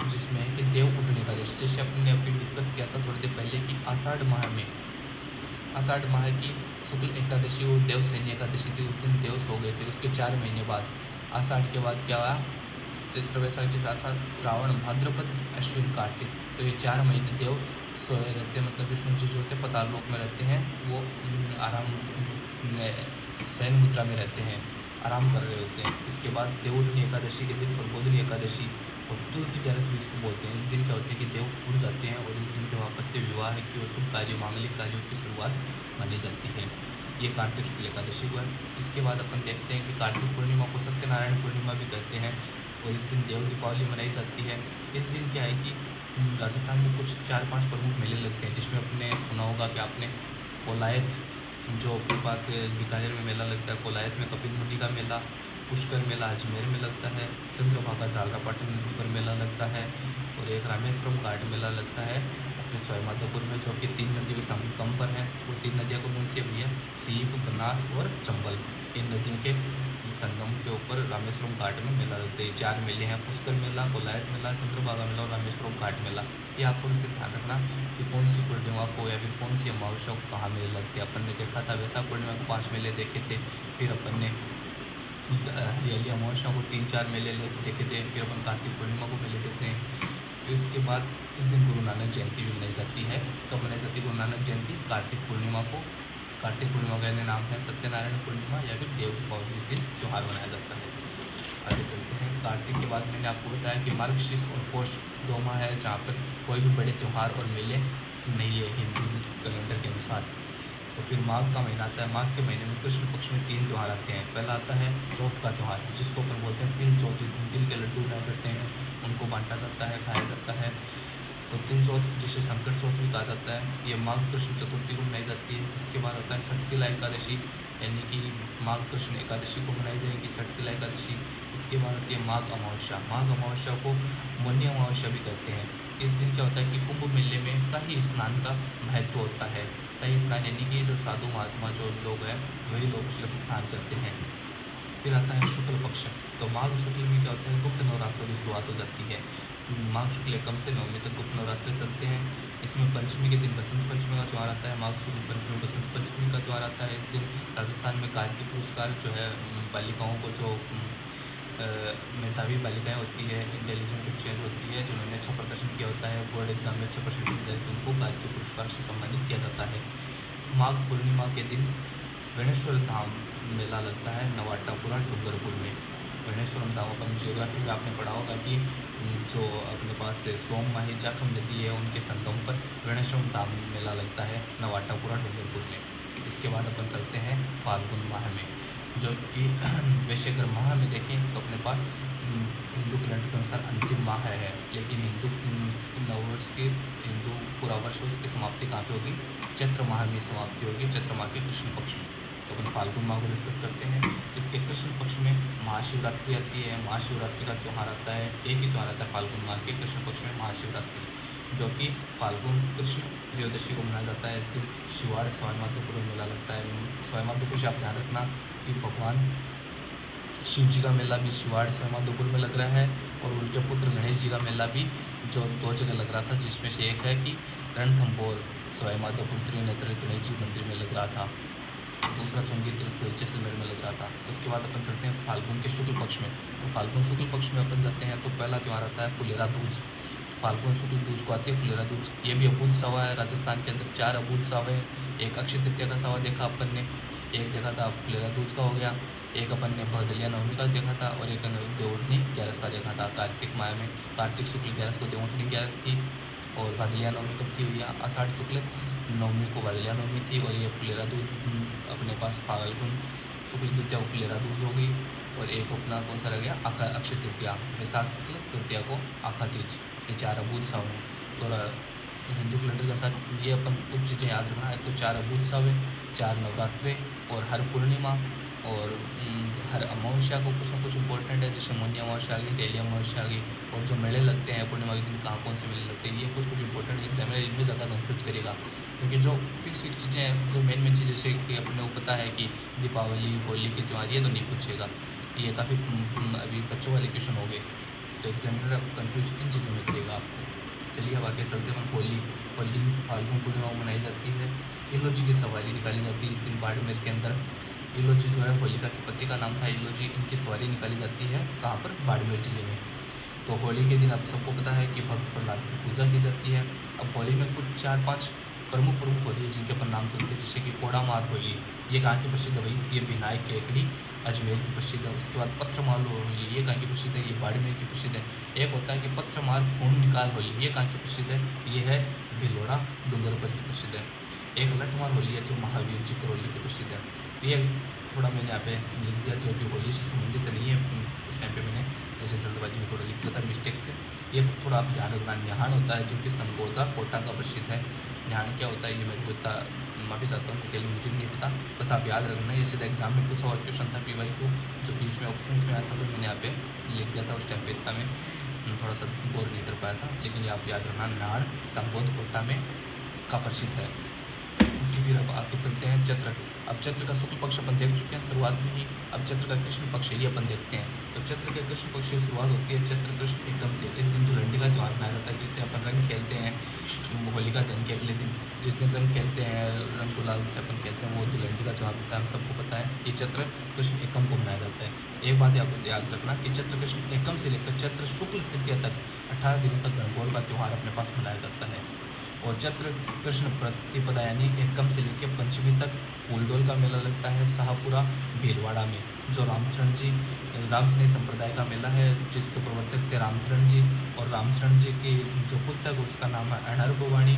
जिसमें है कि देव उठने एकादशी। जैसे अपने अभी डिस्कस किया था थोड़ी देर पहले कि आषाढ़ माह की शुक्ल एकादशी वो देवसेनी एकादशी थी, उस दिन देव सो गए थे। उसके 4 महीने बाद आषाढ़ के बाद क्या हुआ, चैत्र वैशाख ज्येष्ठ आषाढ़ श्रावण भाद्रपद अश्विन कार्तिक, तो ये 4 महीने देव सोए रहते हैं। मतलब विष्णु जी जो होते हैं पताल लोक में रहते हैं, वो आराम शयन मुद्रा में रहते हैं, आराम कर रहे होते हैं। इसके बाद देवउठनी एकादशी के दिन प्रबोधनी एकादशी और तुलसी ग्यारस भी इसको बोलते हैं। इस दिन क्या होता है कि देव उठ जाते हैं और इस दिन से वापस से विवाह की और शुभ कार्य मांगलिक कार्यों की शुरुआत मानी जाती है। ये कार्तिक शुक्ल एकादशी को है। इसके बाद अपन देखते हैं कि कार्तिक पूर्णिमा को सत्यनारायण पूर्णिमा भी कहते हैं और इस दिन देव दीपावली मनाई जाती है। इस दिन क्या है कि राजस्थान में कुछ 4-5 प्रमुख मेले लगते हैं, जिसमें आपने सुना होगा कि आपने कोलायत, जो अपने पास बीकानेर में मेला लगता है, कोलायत में कपिल मुनि का मेला, पुष्कर मेला अजमेर में लगता है, चंद्रभागा झालरापाटन नदी पर मेला लगता है, और एक रामेश्वरम घाट मेला लगता है अपने सवाईमाधोपुर में, जो कि 3 नदियों के संगम पर है। वो 3 नदियाँ कौन सी है भैया, सीप, बनास और चंबल। इन नदियों के संगम के ऊपर रामेश्वरम घाट में मेला लगता है। 4 मेले हैं, पुष्कर मेला, कोलायत मेला, चंद्रभागा मेला और रामेश्वरम घाट मेला। ये आप थोड़ा सा ध्यान रखना कि कौन सी पूर्णिमा को या फिर कौन सी अमावस्या को कहाँ मेले लगते हैं। अपन ने देखा था वैशाख पूर्णिमा को 5 मेले देखे थे, फिर अपन ने हरियाली अमावस्या को 3-4 मेले देखे थे, फिर अपन कार्तिक पूर्णिमा को मेले देख रहे हैं। फिर उसके बाद इस दिन गुरु नानक जयंती भी मनाई जाती है। कब मनाई जाती है गुरु नानक जयंती? कार्तिक पूर्णिमा को। कार्तिक पूर्णिमा का अन्य नाम है सत्यनारायण पूर्णिमा या फिर देव दीपावली। इस दिन त्यौहार मनाया जाता है। आगे चलते हैं। कार्तिक के बाद मैंने आपको बताया कि मार्गशीर्ष और पौष 2 माह है जहाँ पर कोई भी बड़े त्यौहार और मेले नहीं है हिंदू कैलेंडर के अनुसार। तो फिर माघ का महीना आता है। माघ के महीने में कृष्ण पक्ष में 3 त्यौहार आते हैं। पहला आता है चौथ का त्यौहार, जिसको अपन बोलते हैं तिल चौथ। इस दिन तिल के लड्डू बनाए जाते हैं, उनको बांटा जाता है, खाया जाता है। तो तिल चौथ, जिसे संकट चौथ भी कहा जाता है, ये माघ कृष्ण चतुर्थी को मनाई जाती है। उसके बाद आता है षटतिला एकादशी, यानी कि माघ कृष्ण एकादशी को मनाई जाएगी षटतिला एकादशी। इसके बाद आती है माघ अमावस्या। माघ अमावस्या को मौनी अमावस्या भी कहते हैं। इस दिन क्या होता है कि कुंभ मेले में शाही स्नान का महत्व होता है। शाही स्नान यानी कि जो साधु महात्मा जो लोग हैं वही लोग सिर्फ स्नान करते हैं। फिर आता है शुक्ल पक्ष। तो माघ शुक्ल में क्या होता है, गुप्त नवरात्रों की शुरुआत हो जाती है। माघ शुक्ल एकम से नवमी तक गुप्त नवरात्र चलते हैं। इसमें पंचमी के दिन बसंत पंचमी का त्यौहार आता है। माघ शुक्ल पंचमी बसंत पंचमी का त्यौहार आता है। इस दिन राजस्थान में कार्की पुरस्कार जो है बालिकाओं को, जो मेधावी बालिकाएं होती है, इंटेलिजेंट बच्चियाँ होती है, जिन्होंने अच्छा प्रदर्शन किया होता है, बोर्ड एग्जाम में अच्छा परसेंटेज लाए, तो उनको कार्की पुरस्कार से सम्मानित किया जाता है। माघ पूर्णिमा के दिन वेणेश्वर धाम मेला लगता है नवाटापुरा डूंगरपुर में। वेणेश्वरम धाम अपन जियोग्राफी में आपने पढ़ा होगा कि जो अपने पास सोममाही जाखम नदी है उनके संगम पर वेणेश्वरम धाम मेला लगता है नवाटापुरा डूंगरपुर में। इसके बाद अपन चलते हैं फाल्गुन माह में, जो कि वैश्यकर माह में देखें तो अपने पास हिंदू कैलेंडर के अनुसार अंतिम माह है, लेकिन हिंदू नववर्ष की, हिंदू पूरा वर्ष उसकी समाप्ति कहाँ पे होगी, चैत्र माह में समाप्ति होगी, चैत्र माह के कृष्ण पक्ष में। तो अपन फाल्गुन माह को डिस्कस करते हैं। इसके कृष्ण पक्ष में महाशिवरात्रि आती है। महाशिवरात्रि का त्यौहार आता है, एक ही त्यौहार आता है फाल्गुन माह के कृष्ण पक्ष में, महाशिवरात्रि, जो कि फाल्गुन कृष्ण त्रयोदशी को मनाया जाता है। इस दिन शिवाड़ सवाई माधोपुर में मेला लगता है। सवाई माधोपुर से आप ध्यान रखना कि भगवान शिव जी का मेला भी शिवाड़ सवाई माधोपुर में लग रहा है, और उनके पुत्र गणेश जी का मेला भी जो 2 जगह लग रहा था, जिसमें से एक है कि रणथंभौर सवाई माधोपुर त्रिनेत्र गणेश जी मंदिर में लग रहा था, दूसरा चुंगी तीर्थ जैसलमेर में लग रहा था। उसके बाद अपन चलते हैं फाल्गुन के शुक्ल पक्ष में। तो फाल्गुन शुक्ल पक्ष में अपन जाते हैं तो पहला त्यौहार आता है फुलेरा दूज। फाल्गुन शुक्ल दूज को आती है फुलेरा दूज। ये भी अबूझ सावा है। राजस्थान के अंदर 4 अबूझ सावे हैं। एक अक्षय तृतीया का सावा देखा अपन ने, एक देखा था फुलेरा दूज का हो गया, एक अपन ने भदलिया नवमी का देखा था, और एक देवउठनी ग्यारस का देखा था। कार्तिक माह में कार्तिक शुक्ल ग्यारस को देवउठनी ग्यारस थी, और भदलिया नवमी कब थी भैया? आषाढ़ शुक्ल नवमी को भदलिया नवमी थी, और ये फुलेरा दूज अपने पास फाल्गुन शुक्ल तृतीया को फुलेरा दूज हो गई, और एक अपना कौन सा रह गया? अक्षय तृतीया, वैशाख शुक्ल तृतीया को आखा तीज। ये 4 अबूझ सावे। तो हिंदू कैलेंडर के अनुसार ये अपन कुछ चीज़ें याद रखना है। तो 4 अबूझ सावे, 4 नवरात्रे, और हर पूर्णिमा और हर अमावस्या को कुछ ना कुछ इंपॉर्टेंट है, जैसे मोनी अमावस्या आ गई, रेली अमावस्या आ गई, और जो मेले लगते हैं पूर्णिमा के दिन कहाँ कौन से मेले लगते हैं, ये कुछ इंपॉर्टेंट एग्जामिनर इनमें ज़्यादा कन्फ्यूज करेगा, क्योंकि जो फिक्स चीज़ें हैं, जो मेन चीज़, जैसे कि अपने को पता है कि दीपावली होली की त्यौहार, ये तो नहीं पूछेगा, ये काफ़ी अभी बच्चों वाले क्वेश्चन हो गए, तो एग्जामिनर कन्फ्यूज इन चीज़ों में करेगा आपको। चलिए अब आगे चलते हैं। होली फाल्गुन पूर्णिमा को मनाई जाती है। इलोजी की सवारी निकाली जाती है इस दिन बाड़मेर के अंदर। इलोजी जो है होलिका के पति का नाम था इलोजी। इनकी सवारी निकाली जाती है कहाँ पर? बाड़मेर जिले में। तो होली के दिन आप सबको पता है कि भक्त प्रहलाद की पूजा की जाती है। अब होली में कुछ 4-5 प्रमुख होली है जिनके अपन नाम सुनते हैं, जैसे कि कोडामार होली, ये कहाँ की प्रसिद्ध है भाई? ये विनायक केकड़ी अजमेर की प्रसिद्ध है। उसके बाद पत्थरमार होली, ये कहाँ की प्रसिद्ध है? ये बाड़मेर की प्रसिद्ध है। एक होता है कि पत्थरमार खून निकाल होली, ये कहाँ की प्रसिद्ध है? ये है भिलोड़ा डूंगरपुर की प्रसिद्ध है। एक लठमार होली है जो महावीर जी करौली की प्रसिद्ध है। ये थोड़ा मैंने यहाँ पे लिख दिया जो कि होली से संबंधित नहीं है, उस टाइम पे मैंने जैसे जल्दबाजी में थोड़ा लिख दिया था मिस्टेक से। ये थोड़ा आप ध्यान रखना। न्याहान होता है जो कि संगोदा कोटा का प्रसिद्ध है। न्याहान क्या होता है ये मेरे को इतना माफ़ी चाहता हूँ, डिटेल मुझे भी नहीं पता, बस आप याद रखना। ये सीधा एग्जाम में पूछा हुआ क्वेश्चन था PYQ, जो बीच में ऑप्शंस में आया था, तो मैंने यहाँ पे लिख दिया था। उस टाइम पे इतना में थोड़ा सा गौर नहीं कर पाया था, लेकिन ये आप याद रखना, न्याहान संगोद कोटा में का प्रसिद्ध है। उसकी फिर अब आगे चलते हैं चैत्र। अब चैत्र का शुक्ल पक्ष अपन देख चुके हैं शुरुआत में ही। अब चैत्र का कृष्ण पक्ष ये अपन देखते हैं। तो चैत्र के कृष्ण पक्ष की शुरुआत होती है चैत्र कृष्ण एकदम से। इस दिन धुलंडी का त्यौहार मनाया जाता है, जिस दिन अपन रंग खेलते हैं होलिका दहन के अगले दिन, जिस दिन रंग खेलते हैं, रंग गुलाल से अपन खेलते हैं, वो धुलंडी का त्यौहार होता है, हम सबको पता है। ये चैत्र कृष्ण एकम को मनाया जाता है। एक बात आपको याद रखना कि चैत्र कृष्ण एकम से लेकर चैत्र शुक्ल तृतीया तक 18 दिनों तक गणगौर का त्यौहार अपने पास मनाया जाता है। और चैत्र कृष्ण प्रतिपदा यानी एकम से लेकर पंचमी तक फूलडोल का मेला लगता है शाहपुरा भीलवाड़ा में, जो रामशरण संप्रदाय का मेला है, जिसके प्रवर्तक थे रामशरण जी। और रामशरण जी की जो पुस्तक है उसका नाम है अनर्भवाणी।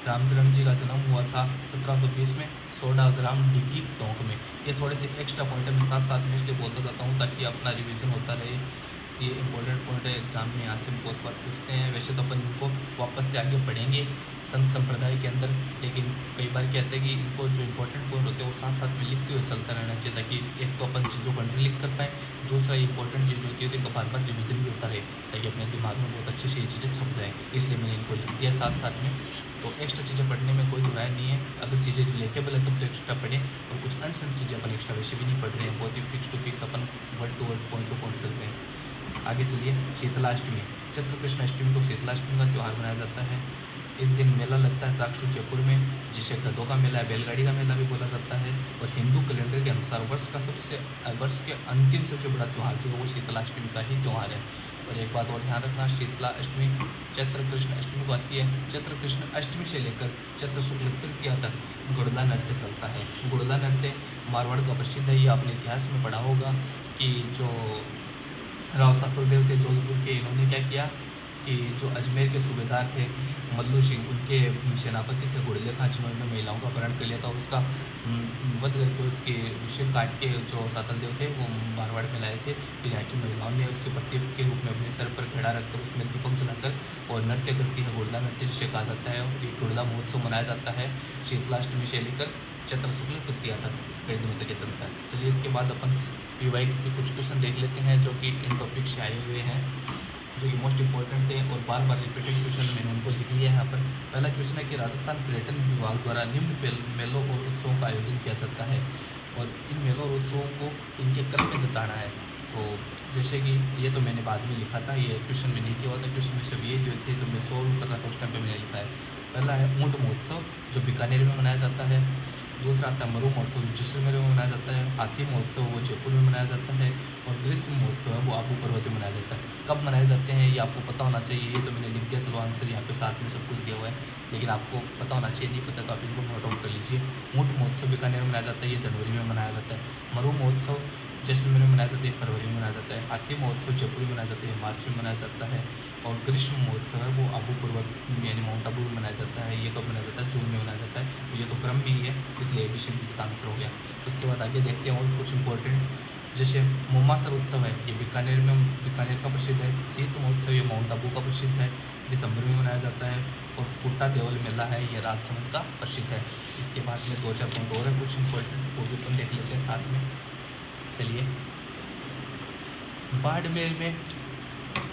रामचरण जी का जन्म हुआ था 1720 में 16 ग्राम डिग्गी टोंक में। ये थोड़े से एक्स्ट्रा पॉइंट है, मैं साथ साथ में इसलिए बोलता जाता हूँ ताकि अपना रिवीजन होता रहे। ये इंपॉर्टेंट पॉइंट है, एग्जाम में यहाँ से बहुत बार पूछते हैं। वैसे तो अपन इनको वापस से आगे पढ़ेंगे संत संप्रदाय के अंदर, लेकिन कई बार कहते हैं कि इनको जो इंपॉर्टेंट पॉइंट होते हैं वो साथ साथ में लिखते हुए चलता रहना चाहिए, ताकि एक तो अपन चीज़ों को अंडर लिख कर पाएँ, दूसरा इंपॉर्टेंट चीज़ होती है तो इनका बार बार रिविजन भी होता रहे, ताकि अपने दिमाग में बहुत अच्छे से ये चीज़ें छप जाएँ। इसलिए मैंने इनको लिख दिया साथ साथ में। तो एक्स्ट्रा चीज़ें पढ़ने में कोई दुराय नहीं है। अगर चीज़ें रिलेटेबल है तब तो एक्स्ट्रा पढ़ें, और कुछ अनसन चीज़ें अपन एक्स्ट्रा वैसे भी नहीं पढ़ रहे हैं, बहुत ही फिक्स टू फिक्स अपन word to word point to point चल रहे हैं। आगे चलिए, शीतलाष्टमी। चैत्र कृष्ण अष्टमी को शीतलाष्टमी का त्यौहार मनाया जाता है। इस दिन मेला लगता है चाक्षु जयपुर में, जिसे गधों का मेला है, बैलगाड़ी का मेला भी बोला जाता है। और हिंदू कैलेंडर के अनुसार वर्ष के अंतिम सबसे बड़ा त्यौहार जो है वो शीतलाष्टमी का ही त्यौहार है। और एक बात और ध्यान रखना, शीतला अष्टमी चैत्र कृष्ण अष्टमी को आती है। चैत्र कृष्ण अष्टमी से लेकर चैत्र शुक्ल तृतीया तक गुड़ला नृत्य चलता है। गुड़ला नृत्य मारवाड़ का प्रसिद्ध है। ये आपने इतिहास में पढ़ा होगा कि जो राव सातल देव थे जोधपुर के, इन्होंने क्या किया कि जो अजमेर के सूबेदार थे मल्लू सिंह, उनके सेनापति थे घुड़ले खां, जिन्होंने महिलाओं का अपहरण कर लिया था, उसका वध करके उसके सिर काट के जो सातल देव थे वो मारवाड़ में लाए थे। फिर यहाँ की महिलाओं ने उसके प्रतीक के रूप में अपने सर पर घड़ा रखकर उसमें दीपक जलाकर और नृत्य करती है, घुड़ला नृत्य जिसे कहा जाता है। और ये घुड़ला महोत्सव मनाया जाता है शीतलाष्टमी से लेकर चैत्र शुक्ल तृतीया तक, कई दिनों तक ये चलता है। चलिए इसके बाद अपन PY के कुछ क्वेश्चन देख लेते हैं जो कि इन टॉपिक से आए हुए हैं, जो कि मोस्ट इंपॉर्टेंट थे और बार बार रिपीटेड क्वेश्चन मैंने उनको लिख लिया है यहाँ पर। पहला क्वेश्चन है कि राजस्थान पर्यटन विभाग द्वारा निम्न मेलों और उत्सवों का आयोजन किया जाता है और इन मेलों और उत्सवों को इनके क्रम में जचाना है। तो जैसे कि ये तो मैंने बाद में लिखा था, ये क्वेश्चन में नहीं दिया हुआ था, क्वेश्चन में सब ये दिए थे तो मैं सॉल्व कर रहा था उस टाइम पे मैंने लिखा है। पहला है ऊँट महोत्सव जो बीकानेर में मनाया जाता है। दूसरा आता है मरु महोत्सव जो जैसलमेर में मनाया जाता है। हाथी महोत्सव वो जयपुर में मनाया जाता है और ग्रीष्म महोत्सव है वो आबू पर्वत में मनाया जाता है। कब मनाए जाते हैं ये आपको पता होना चाहिए, ये तो मैंने लिख दिया, चलो आंसर यहाँ पे साथ में सब कुछ दिया हुआ है, लेकिन आपको पता होना चाहिए, नहीं पता तो आप इनको नोट आउट कर लीजिए। ऊँट महोत्सव बीकानेर में मनाया जाता है, ये जनवरी में मनाया जाता है। मरु महोत्सव जैसलमेर में मनाया जाता है, फरवरी में मनाया जाता है। हाथी महोत्सव जयपुर में मनाया जाता है, मार्च में मनाया जाता है। और ग्रीष्म महोत्सव है वो आबू पर्वत यानी माउंट आबू में मनाया जाता है, ये कब मनाया जाता है, जून में मनाया जाता है। तो ये तो क्रम में ही है, इसलिए ABC इसका आंसर हो गया। उसके बाद आगे देखते हैं और कुछ इंपॉर्टेंट, जैसे मुम्मासर उत्सव है ये बीकानेर का प्रसिद्ध है। शीत महोत्सव ये माउंट आबू का प्रसिद्ध है, दिसंबर में मनाया जाता है। और कुट्टा देवल मेला है ये राजसमंद का प्रसिद्ध है। इसके बाद में 2-4 पॉइंट और है कुछ इंपॉर्टेंट, वो भी अपन देख लेते हैं साथ में। चलिए, बाड़मेर में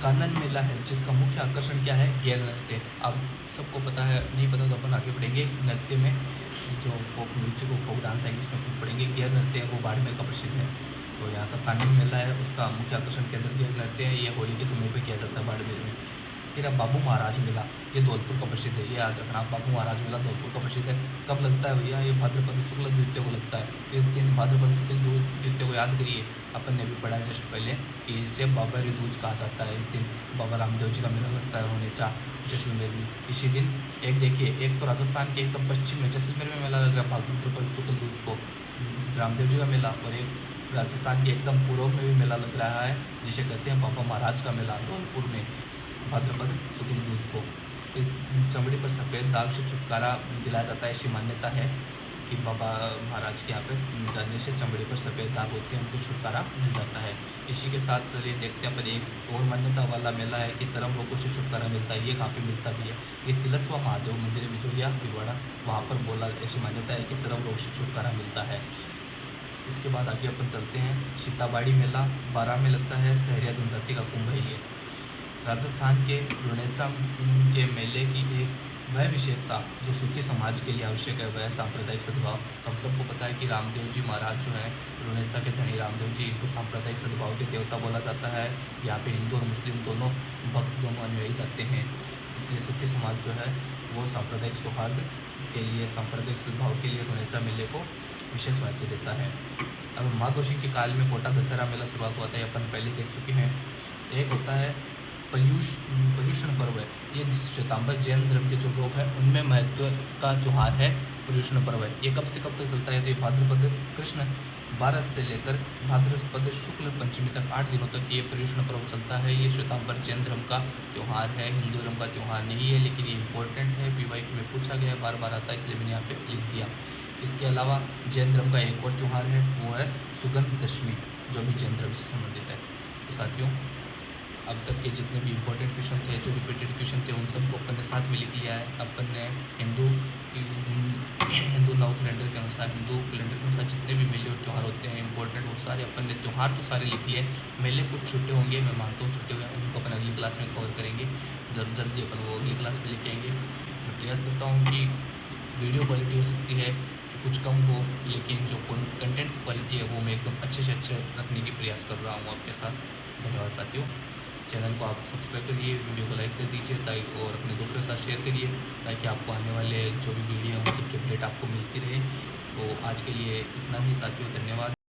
कानन मेला है जिसका मुख्य आकर्षण क्या है, गैर नृत्य। अब सबको पता है, नहीं पता तो अपन आगे पढ़ेंगे। नृत्य में जो फोक म्यूजिक और फोक डांस आएंगे उसमें अपन पढ़ेंगे। गैर नृत्य है वो बाड़मेर का प्रसिद्ध है। तो यहाँ का कानन मेला है, उसका मुख्य आकर्षण केंद्र गैर नृत्य है, ये होली के समय पर किया जाता है बाड़मेर में। फिर अब बाबू महाराज मेला, ये धौलपुर का प्रसिद्ध है, ये याद रखना। बाबू महाराज मेला धौलपुर का प्रसिद्ध है। कब लगता है भैया, ये भाद्रपद शुक्ल द्वितीय को लगता है। इस दिन भाद्रपद शुक्ल द्वितीय को याद करिए, अपन ने भी पढ़ा है जस्ट पहले कि इसे बाबा ऋतुज कहा जाता है। इस दिन बाबा रामदेव जी का मेला लगता है रोनेचा जैसलमेर में। इसी दिन एक देखिए, एक तो राजस्थान के एकदम पश्चिम में जैसलमेर में मेला लग रहा है भाद्रपद शुक्ल दूज को रामदेव जी का मेला, और एक राजस्थान के एकदम पूर्व में भी मेला लग रहा है जिसे कहते हैं बाबा महाराज का मेला धौलपुर में भाद्रपद शुक्ल दूज को। इस चमड़ी पर सफ़ेद दाग से छुटकारा दिलाया जाता है, ऐसी मान्यता है कि बाबा महाराज के यहाँ पे जाने से चमड़ी पर सफ़ेद दाग होते हैं, उनसे छुटकारा मिल जाता है। इसी के साथ चलिए देखते हैं पर एक और मान्यता वाला मेला है कि चरम रोगों से छुटकारा मिलता है। ये कहाँ पे मिलता भी है, ये तिलस्वा महादेव मंदिर बिजोलिया भिलवाड़ा, वहाँ पर बोला, ऐसी मान्यता है कि चरम रोग से छुटकारा मिलता है। उसके बाद आगे अपन चलते हैं। सीताबाड़ी मेला 12 में लगता है, सहरिया जनजाति का कुंभ है ये। राजस्थान के रुणेचा के मेले की एक वह विशेषता जो सूफी समाज के लिए आवश्यक है वह सांप्रदायिक सद्भाव। तो हम सबको पता है कि रामदेव जी महाराज जो हैं रुणेचा के धनी रामदेव जी, इनको सांप्रदायिक सद्भाव के देवता बोला जाता है। यहाँ पे हिंदू और मुस्लिम दोनों भक्त, दोनों अनुयायी जाते हैं, इसलिए सूफी समाज जो है वो सांप्रदायिक सौहार्द के लिए, सांप्रदायिक सद्भाव के लिए रुणेचा मेले को विशेष महत्व देता है। अब महादोषी के काल में कोटा दशहरा मेला शुरुआत हुआ था, ये अपन पहले देख चुके हैं। एक होता है पर्युषण पर्व है, ये श्वेतांबर जैन धर्म के जो लोग हैं उनमें महत्व का त्यौहार है पर्युषण पर्व है। ये कब से कब तक चलता है, तो ये भाद्रपद कृष्ण 12 से लेकर भाद्रपद शुक्ल पंचमी तक 8 दिनों तक ये पर्युषण पर्व चलता है। ये श्वेतांबर जैन धर्म का त्यौहार है, हिंदू धर्म का त्यौहार नहीं है, लेकिन ये इंपॉर्टेंट है, PYQ में पूछा गया, बार बार आता है, इसलिए मैंने यहाँ पे लिख दिया। इसके अलावा जैन धर्म का एक और त्यौहार है, वो है सुगंध दशमी, जो भी जैन धर्म से संबंधित है। तो साथियों, अब तक के जितने भी इम्पोर्टेंट क्वेश्चन थे, जो रिपीटेड क्वेश्चन थे, उन सबको अपन ने साथ में लिख लिया है। अपन ने हिंदू नव कैलेंडर के अनुसार, हिंदू कैलेंडर के अनुसार जितने भी मेले और त्यौहार होते हैं इंपॉर्टेंट, वो सारे अपन ने त्यौहार तो सारे लिख लिए। मेले कुछ छुट्टे होंगे, मैं मानता हूँ छुट्टे हुए, उनको अपन अगली क्लास में कवर करेंगे, जल्दी अपन वो अगली क्लास में लेके आएंगे। मैं प्रयास करता हूँ कि वीडियो क्वालिटी हो सकती है कुछ कम हो, लेकिन जो कंटेंट की क्वालिटी है वो मैं एकदम अच्छे से अच्छे रखने की प्रयास कर रहा हूँ आपके साथ। धन्यवाद साथियों। चैनल को आप सब्सक्राइब करिए, वीडियो को लाइक कर दीजिए ताकि, और अपने दोस्तों के साथ शेयर करिए ताकि आपको आने वाले जो भी वीडियो हैं उन सबकी अपडेट आपको मिलती रहे। तो आज के लिए इतना ही साथियों, धन्यवाद।